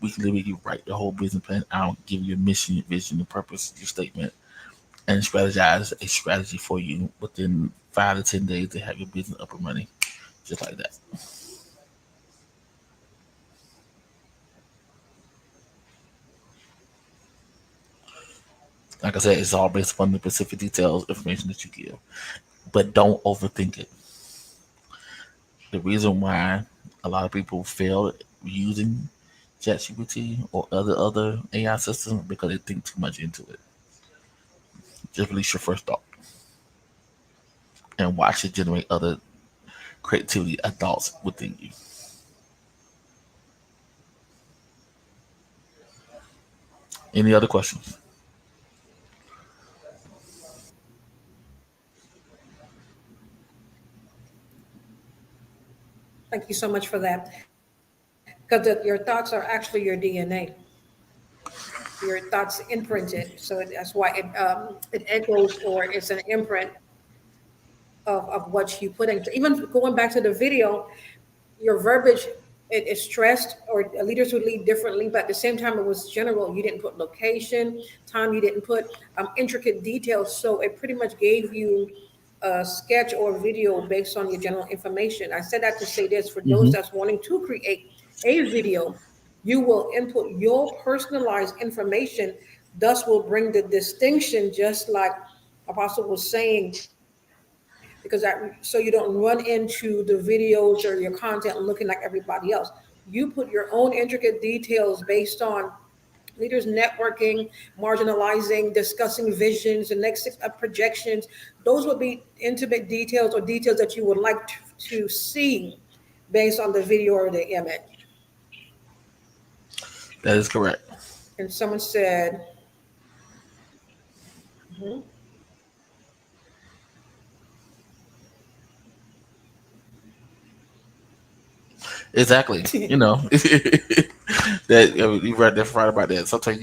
we can literally write the whole business plan out, give you a mission, your vision, your purpose, your statement, and strategize a strategy for you within 5 to 10 days to have your business up and running, just like that. Like I said, it's all based upon the specific details, information that you give, but don't overthink it. The reason why a lot of people fail using ChatGPT or other AI systems because they think too much into it. Just release your first thought and watch it generate other creativity adults within you. Any other questions? Thank you so much for that. Because your thoughts are actually your DNA. Your thoughts imprinted, so that's why it echoes or it's an imprint of what you put in. Even going back to the video, your verbiage it is stressed or leaders would lead differently, but at the same time it was general. You didn't put location, time, you didn't put intricate details. So it pretty much gave you a sketch or video based on your general information. I said that to say this for those Mm-hmm. that's wanting to create a video, you will input your personalized information, thus will bring the distinction, just like Apostle was saying, because so you don't run into the videos or your content looking like everybody else. You put your own intricate details based on leaders networking, marginalizing, discussing visions, the next six projections. Those would be intimate details or details that you would like to see based on the video or the image. That is correct. And someone said, Exactly. You know, that you read that's right about that. Sometimes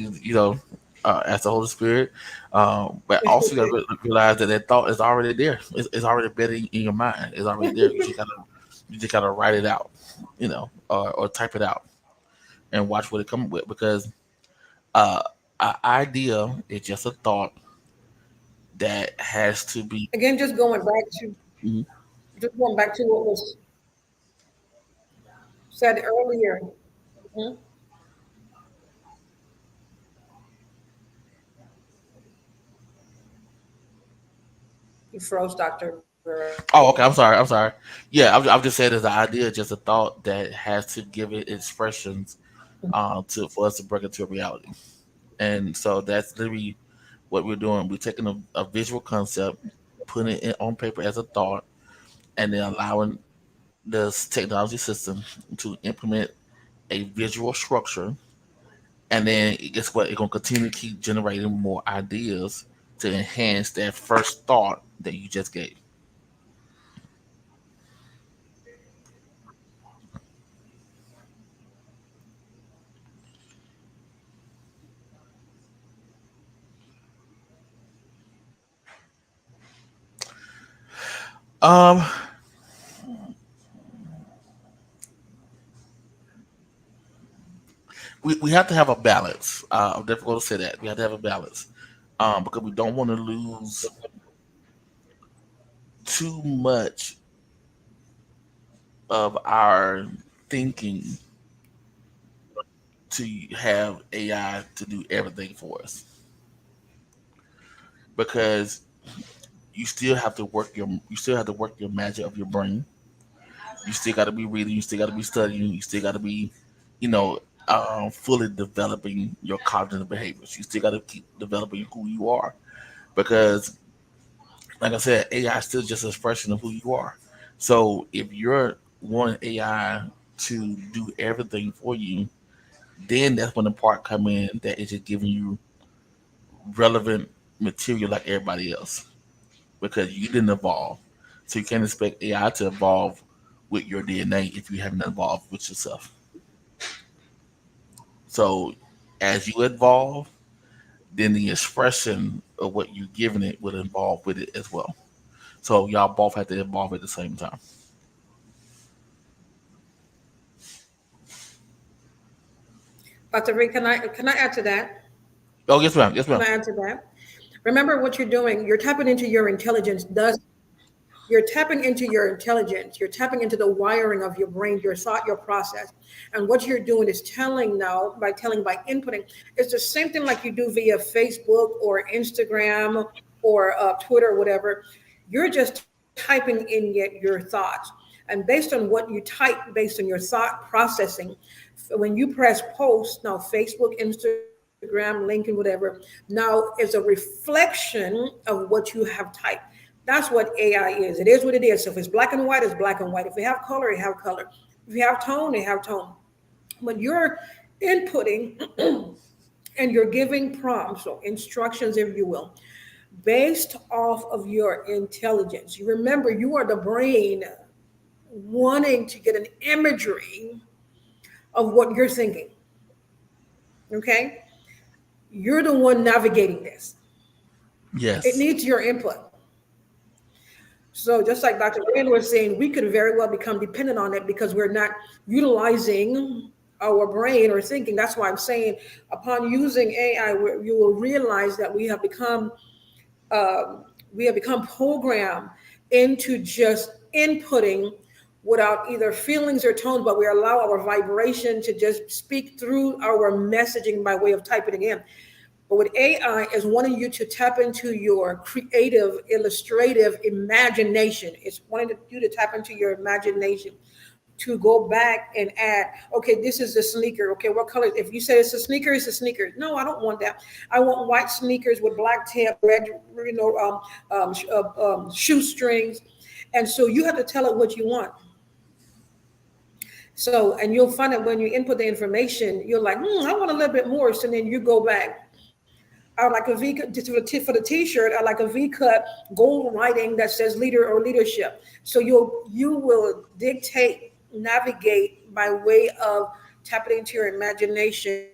as the Holy Spirit, but also you got to realize that that thought is already there. It's already embedded in your mind. It's already there. You just gotta write it out, or type it out and watch what it comes with because uh, an idea is just a thought that has to be. again, Mhm. just going back to what was said earlier. Mhm. You froze, Dr. Ray. Oh, okay. I'm sorry. I'm sorry. Yeah, I've just said as an idea, just a thought that has to give it expressions to for us to bring it to a reality. And so that's literally what we're doing. We're taking a visual concept, putting it on paper as a thought, and then allowing this technology system to implement a visual structure. And then guess what? It's gonna continue to keep generating more ideas to enhance that first thought that you just gave. Um, we have to have a balance. I'm definitely going to say that we have to have a balance, because we don't want to lose too much of our thinking to have AI to do everything for us, because you still have to work your magic of your brain. You still got to be reading. You still got to be studying. You still got to be, you know, fully developing your cognitive behaviors. You still got to keep developing who you are because like I said, AI is still just an expression of who you are. So if you're wanting AI to do everything for you, then that's when the part come in that is just giving you relevant material like everybody else because you didn't evolve. So you can't expect AI to evolve with your DNA if you haven't evolved with yourself. So as you evolve, then the expression of what you're giving it will evolve with it as well. So y'all both have to evolve at the same time. Dr. Ray, can I add to that? Oh yes, ma'am. Yes, Can ma'am. I add to that? Remember what you're doing. You're tapping into your intelligence. Does You're tapping into your intelligence. You're tapping into the wiring of your brain, your thought, your process. And what you're doing is by inputting, it's the same thing like you do via Facebook or Instagram or Twitter or whatever. You're just typing in yet your thoughts. And based on what you type, based on your thought processing, when you press post, now Facebook, Instagram, LinkedIn, whatever, now is a reflection of what you have typed. That's what AI is. It is what it is. So if it's black and white, it's black and white. If we have color, it have color. If you have tone, they have tone. When you're inputting and you're giving prompts or instructions, if you will, based off of your intelligence. You remember you are the brain wanting to get an imagery of what you're thinking. Okay? You're the one navigating this. It Yes. needs your input. So just like Dr. Rand was saying, we could very well become dependent on it because we're not utilizing our brain or thinking. That's why I'm saying upon using AI, you will realize that um, we have become programmed into just inputting without either feelings or tones, but we allow our vibration to just speak through our messaging by way of typing it in. But with AI is wanting you to tap into your creative, illustrative imagination. It's wanting you to tap into your imagination to go back and add, okay, this is a sneaker. Okay, what color? If you say it's a sneaker. No, I don't want that. I want white sneakers with black tip, red, shoestrings. And so you have to tell it what you want. So, and you'll find that when you input the information, you're like, I want a little bit more. So then you go back. I would like a V cut for the T-shirt. I like a V cut gold writing that says leader or leadership. So you will dictate, navigate by way of tapping into your imagination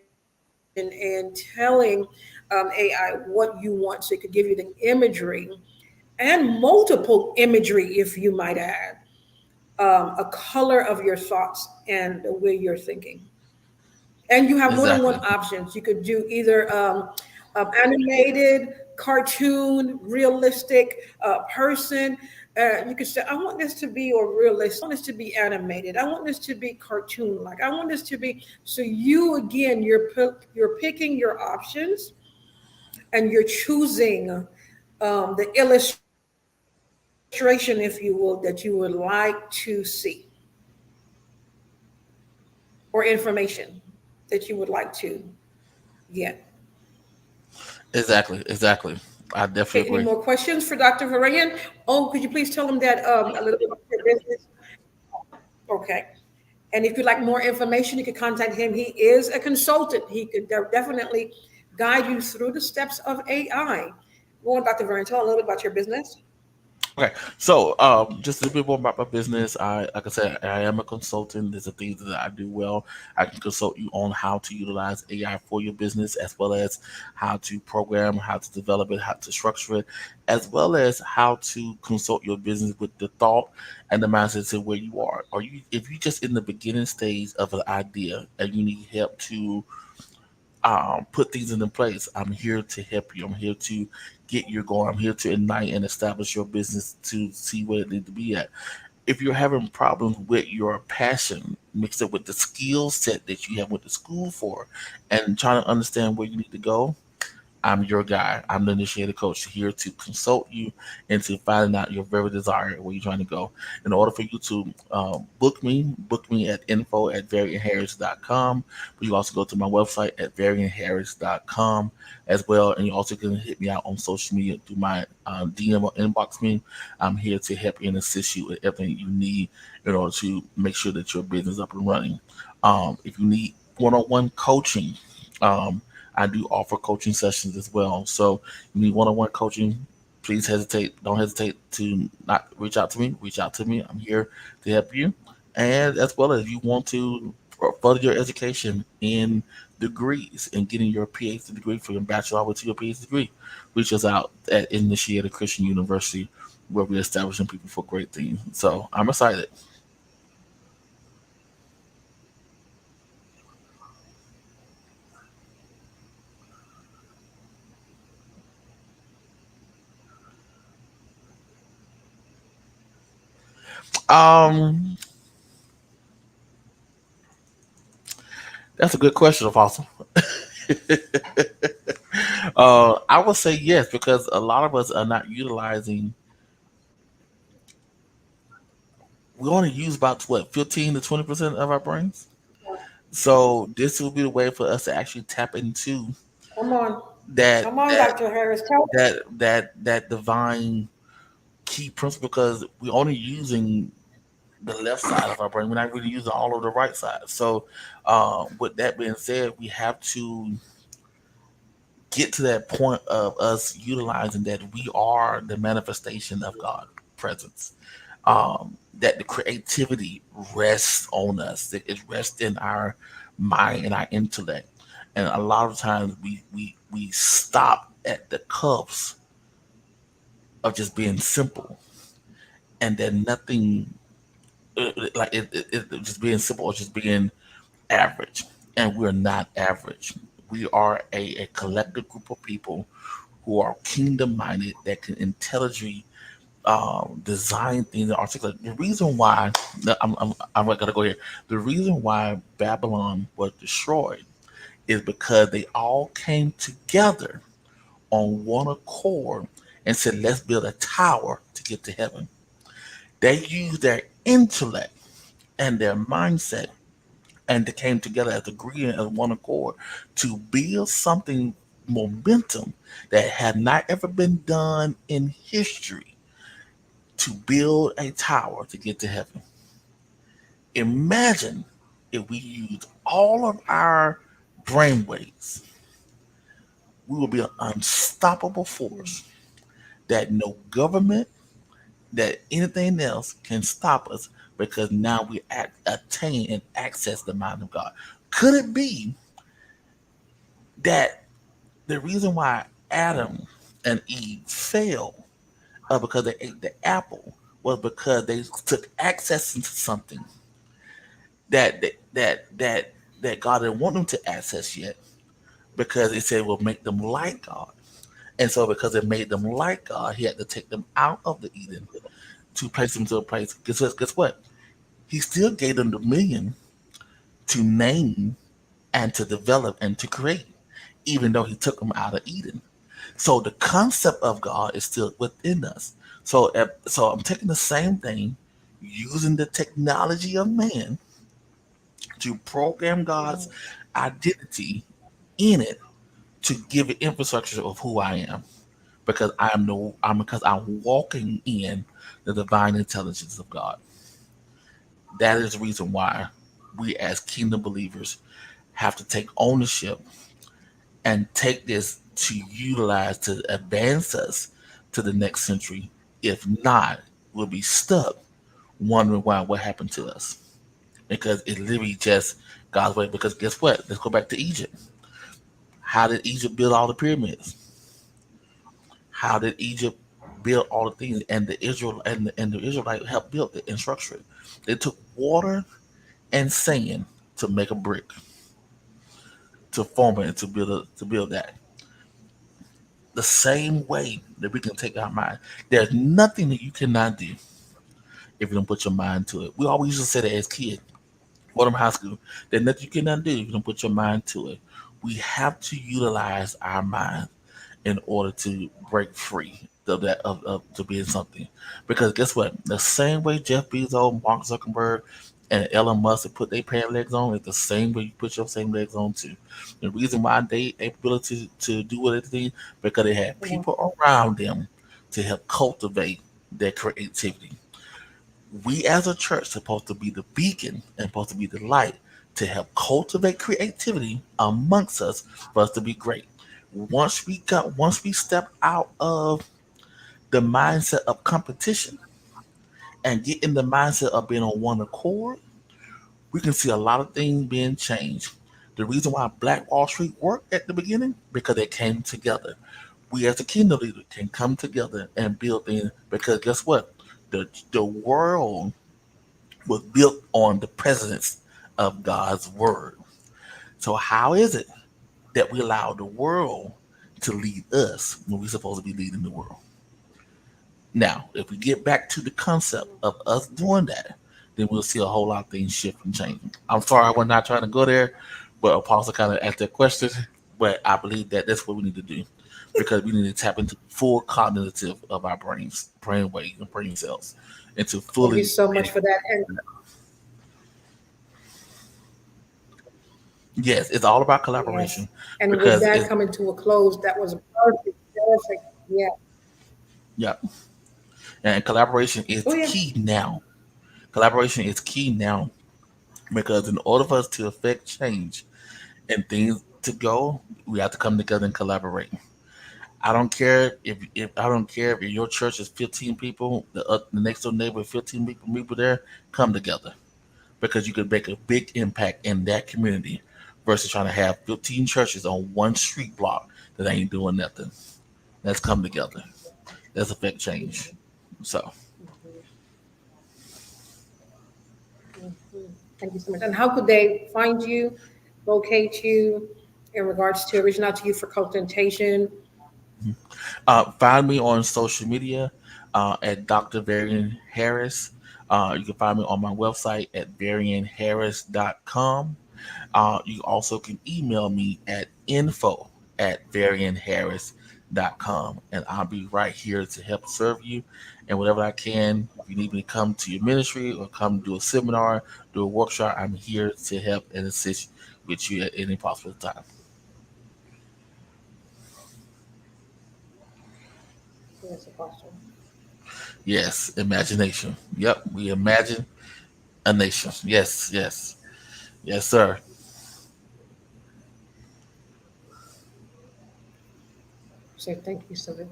and telling AI what you want, so it could give you the imagery and multiple imagery, if you might add, a color of your thoughts and the way you're thinking. And you have more than one Exactly. options. You could do either animated, cartoon, realistic person. You could say, I want this to be or realistic. I want this to be animated. I want this to be cartoon like. I want this to be. So you again, you're picking your options and you're choosing the illustration, if you will, that you would like to see, or information that you would like to get. Exactly. Exactly. I definitely Okay, any agree. more questions for Dr. Varian? Oh, could you please tell him that a little bit about your business? Okay. And if you'd like more information, you could contact him. He is a consultant. He could definitely guide you through the steps of AI. Go on, Dr. Varian, tell a little bit about your business. Okay, so just a little bit more about my business. Like I said, I am a consultant. There's a things that I do well. I can consult you on how to utilize AI for your business, as well as how to program, how to develop it, how to structure it, as well as how to consult your business with the thought and the mindset to where you are. Or you, if you're just in the beginning stage of an idea and you need help to put things into place. I'm here to help you. I'm here to get you going. I'm here to ignite and establish your business to see where it needs to be at. If you're having problems with your passion mixed up with the skill set that you have went to school for and trying to understand where you need to go, I'm your guy. I'm the initiator coach here to consult you into finding out your very desire where you're trying to go. In order for you to book me at info@variantharris.com. But you also go to my website at variantharris.com as well. And you also can hit me out on social media through my DM or inbox me. I'm here to help you and assist you with everything you need in order to make sure that your business is up and running. If you need one-on-one coaching, um, I do offer coaching sessions as well. So you need one-on-one coaching, please hesitate. Don't hesitate to not reach out to me. Reach out to me. I'm here to help you. And as well as you want to further your education in degrees and getting your PhD degree for your bachelor to your PhD degree, reach us out at Initiated Christian University where we're establishing people for great things. So I'm excited. Um, that's a good question, Apostle. I would say yes because a lot of us are not utilizing. We only use about what 15 to 20% of our brains. So this will be the way for us to actually tap into Come on. that Come on, that Dr. Harris. Tell that divine key principle because we're only using the left side of our brain. We're not really using all of the right side. So, with that being said, we have to get to that point of us utilizing that we are the manifestation of God presence. That the creativity rests on us. That it rests in our mind and our intellect. And a lot of times we stop at the cuffs of just being simple, and then nothing it just being simple or just being average. And we're not average. We are a collective group of people who are kingdom minded that can intelligently design things and articulate. The reason why I'm not gonna go here. The reason why Babylon was destroyed is because they all came together on one accord and said, "Let's build a tower to get to heaven." They used their intellect and their mindset, and they came together as agreeing as one accord to build something momentum that had not ever been done in history, to build a tower to get to heaven. Imagine if we used all of our brainwaves, we would be an unstoppable force that no government, that anything else can stop us, because now we attain and access the mind of God. Could it be that the reason why Adam and Eve fell, because they ate the apple, was because they took access into something that God didn't want them to access yet, because it said it will make them like God. And so because it made them like God, he had to take them out of the Eden to place them to a place. Guess what? He still gave them dominion to name and to develop and to create, even though he took them out of Eden. So the concept of God is still within us. So I'm taking the same thing, using the technology of man to program God's identity in it, to give it infrastructure of who I am, because I'm walking in the divine intelligence of God. That is the reason why we as kingdom believers have to take ownership and take this to utilize to advance us to the next century. If not, we'll be stuck wondering why what happened to us. Because it literally just God's way. Because guess what? Let's go back to Egypt. How did Egypt build all the pyramids? How did Egypt build all the things? And the Israelite helped build it and structure it. They took water and sand to make a brick, to form it, and to build that. The same way that we can take our mind. There's nothing that you cannot do if you don't put your mind to it. We always used to say that as kids, bottom high school. There's nothing you cannot do if you don't put your mind to it. We have to utilize our mind in order to break free of that of to being something. Because guess what? The same way Jeff Bezos, Mark Zuckerberg, and Elon Musk have put their pair of legs on, it's the same way you put your same legs on too. The reason why they able to do what they do, because they have Mhm. people around them to help cultivate their creativity. We as a church supposed to be the beacon and supposed to be the light to help cultivate creativity amongst us for us to be great. Once we step out of the mindset of competition and get in the mindset of being on one accord, we can see a lot of things being changed. The reason why Black Wall Street worked at the beginning, because they came together. We as a kingdom leader can come together and build things, because guess what? The world was built on the presence of God's word. So how is it that we allow the world to lead us when we're supposed to be leading the world? Now, if we get back to the concept of us doing that, then we'll see a whole lot of things shift and change. I'm sorry we're not trying to go there, but Apostle kind of asked that question. But I believe that that's what we need to do, because we need to tap into the full cognitive of our brain wave, and brain cells, and to Thank you fully. so much for that. And Yes, it's all about yes, collaboration, and with because that it's, coming to a close, that was perfect. Perfect. Yeah. yeah, and collaboration is Oh the yeah. key now. Collaboration is key now, because in order for us to affect change and things to go, we have to come together and collaborate. I don't care if I don't care if your church is 15 people, the next door neighbor 15 people there, come together, because you could make a big impact in that community versus trying to have 15 churches on one street block that ain't doing nothing. Let's come together. Let's affect change. So Mhm. Thank you so much. And how could they find you, locate you in regards to reaching out to you for consultation? find me on social media at Dr. Varian Harris. You can find me on my website at varianharris.com. You also can email me at info at varianharris.com. com, and I'll be right here to help serve you and whatever I can. If you need me to come to your ministry or come do a seminar, do a workshop, I'm here to help and assist with you at any possible time. Yes, Apostle. Yes, imagination. Yep, we imagine a nation. Yes, yes, yes, sir. Say thank you so much.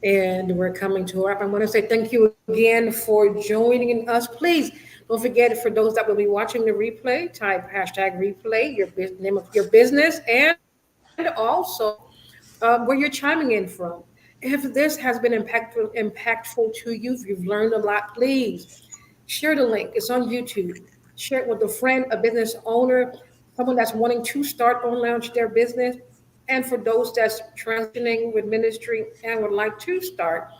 And we're coming to a wrap. I want to say thank you again for joining us. Please don't forget, for those that will be watching the replay, type hashtag replay, your name of your business, and also where you're chiming in from. If this has been impactful to you, if you've learned a lot, please share the link. It's on YouTube. Share it with a friend, a business owner, someone that's wanting to start or launch their business. And for those that's transitioning with ministry and would like to start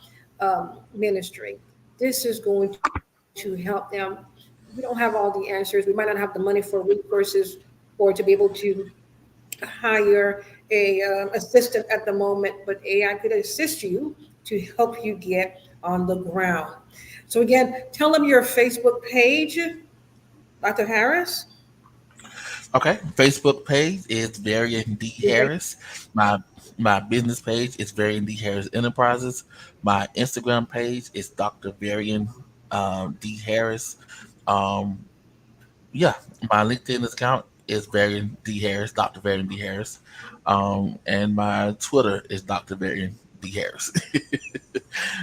ministry, this is going to help them. We don't have all the answers. We might not have the money for resources or to be able to hire a assistant at the moment, but AI could assist you to help you get on the ground. So again, tell them your Facebook page, Dr. Harris. Okay, Facebook page is Varian D You're right. Harris. My my business page is Varian D Harris Enterprises. My Instagram page is Dr. Varian D Harris. Um, yeah, my LinkedIn account is Varian D Harris, Dr. Varian D Harris, and my Twitter is Dr. Varian D Harris.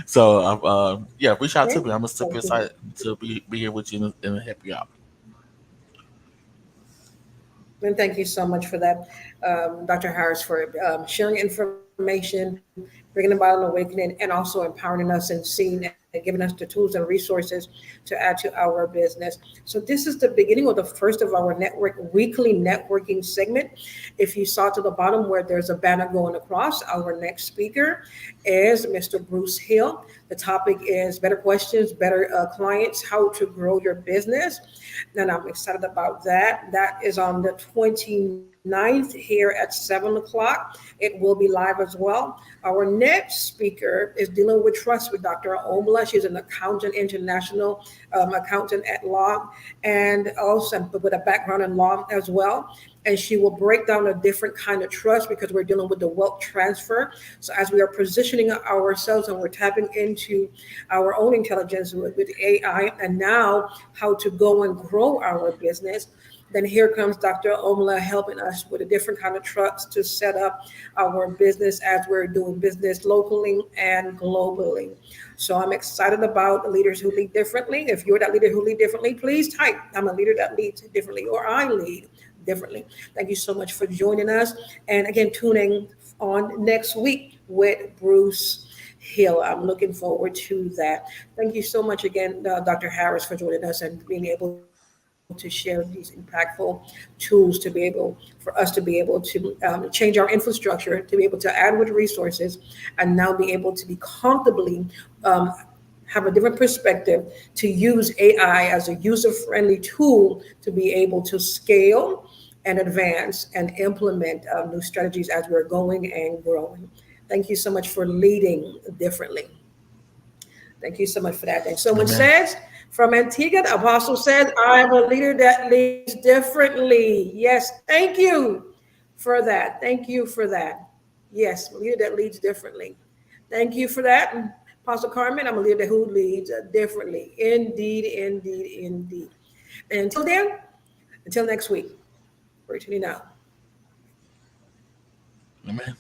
So yeah, reach out to Okay. me. I'm gonna super Thank you. excited to be here with you and help you out. And thank you so much for that, Dr. Harris, for sharing information, bringing about an awakening, and also empowering us and seeing and giving us the tools and resources to add to our business. So this is the beginning or the first of our weekly networking segment. If you saw to the bottom where there's a banner going across, our next speaker is Mr. Bruce Hill. The topic is better questions, better clients, how to grow your business. And I'm excited about that. That is on the 29th here at 7 o'clock. It will be live as well. Our next speaker is dealing with trust with Dr. Omla. She's an accountant, international accountant at law, and also with a background in law as well. And she will break down a different kind of trust because we're dealing with the wealth transfer. So as we are positioning ourselves and we're tapping into our own intelligence with AI, and now how to go and grow our business, then here comes Dr. Omla helping us with a different kind of trust to set up our business as we're doing business locally and globally. So I'm excited about leaders who lead differently. If you're that leader who lead differently, please type, I'm a leader that leads differently, or I lead differently. Thank you so much for joining us. And again, tuning on next week with Bruce Hill. I'm looking forward to that. Thank you so much again, Dr. Harris, for joining us and being able to share these impactful tools to be able for us to be able to change our infrastructure, to be able to add with resources, and now be able to be comfortably um, have a different perspective to use AI as a user friendly tool to be able to scale and advance and implement new strategies as we're going and growing. Thank you so much for leading differently. Thank you so much for that. And someone Amen. says from Antigua, the apostle says, I am a leader that leads differently. Yes, thank you for that. Thank you for that. Yes, a leader that leads differently. Thank you for that. And Apostle Carmen, I'm a leader who leads differently. Indeed, indeed, indeed. And until then, until next week, we're tuning out. Amen.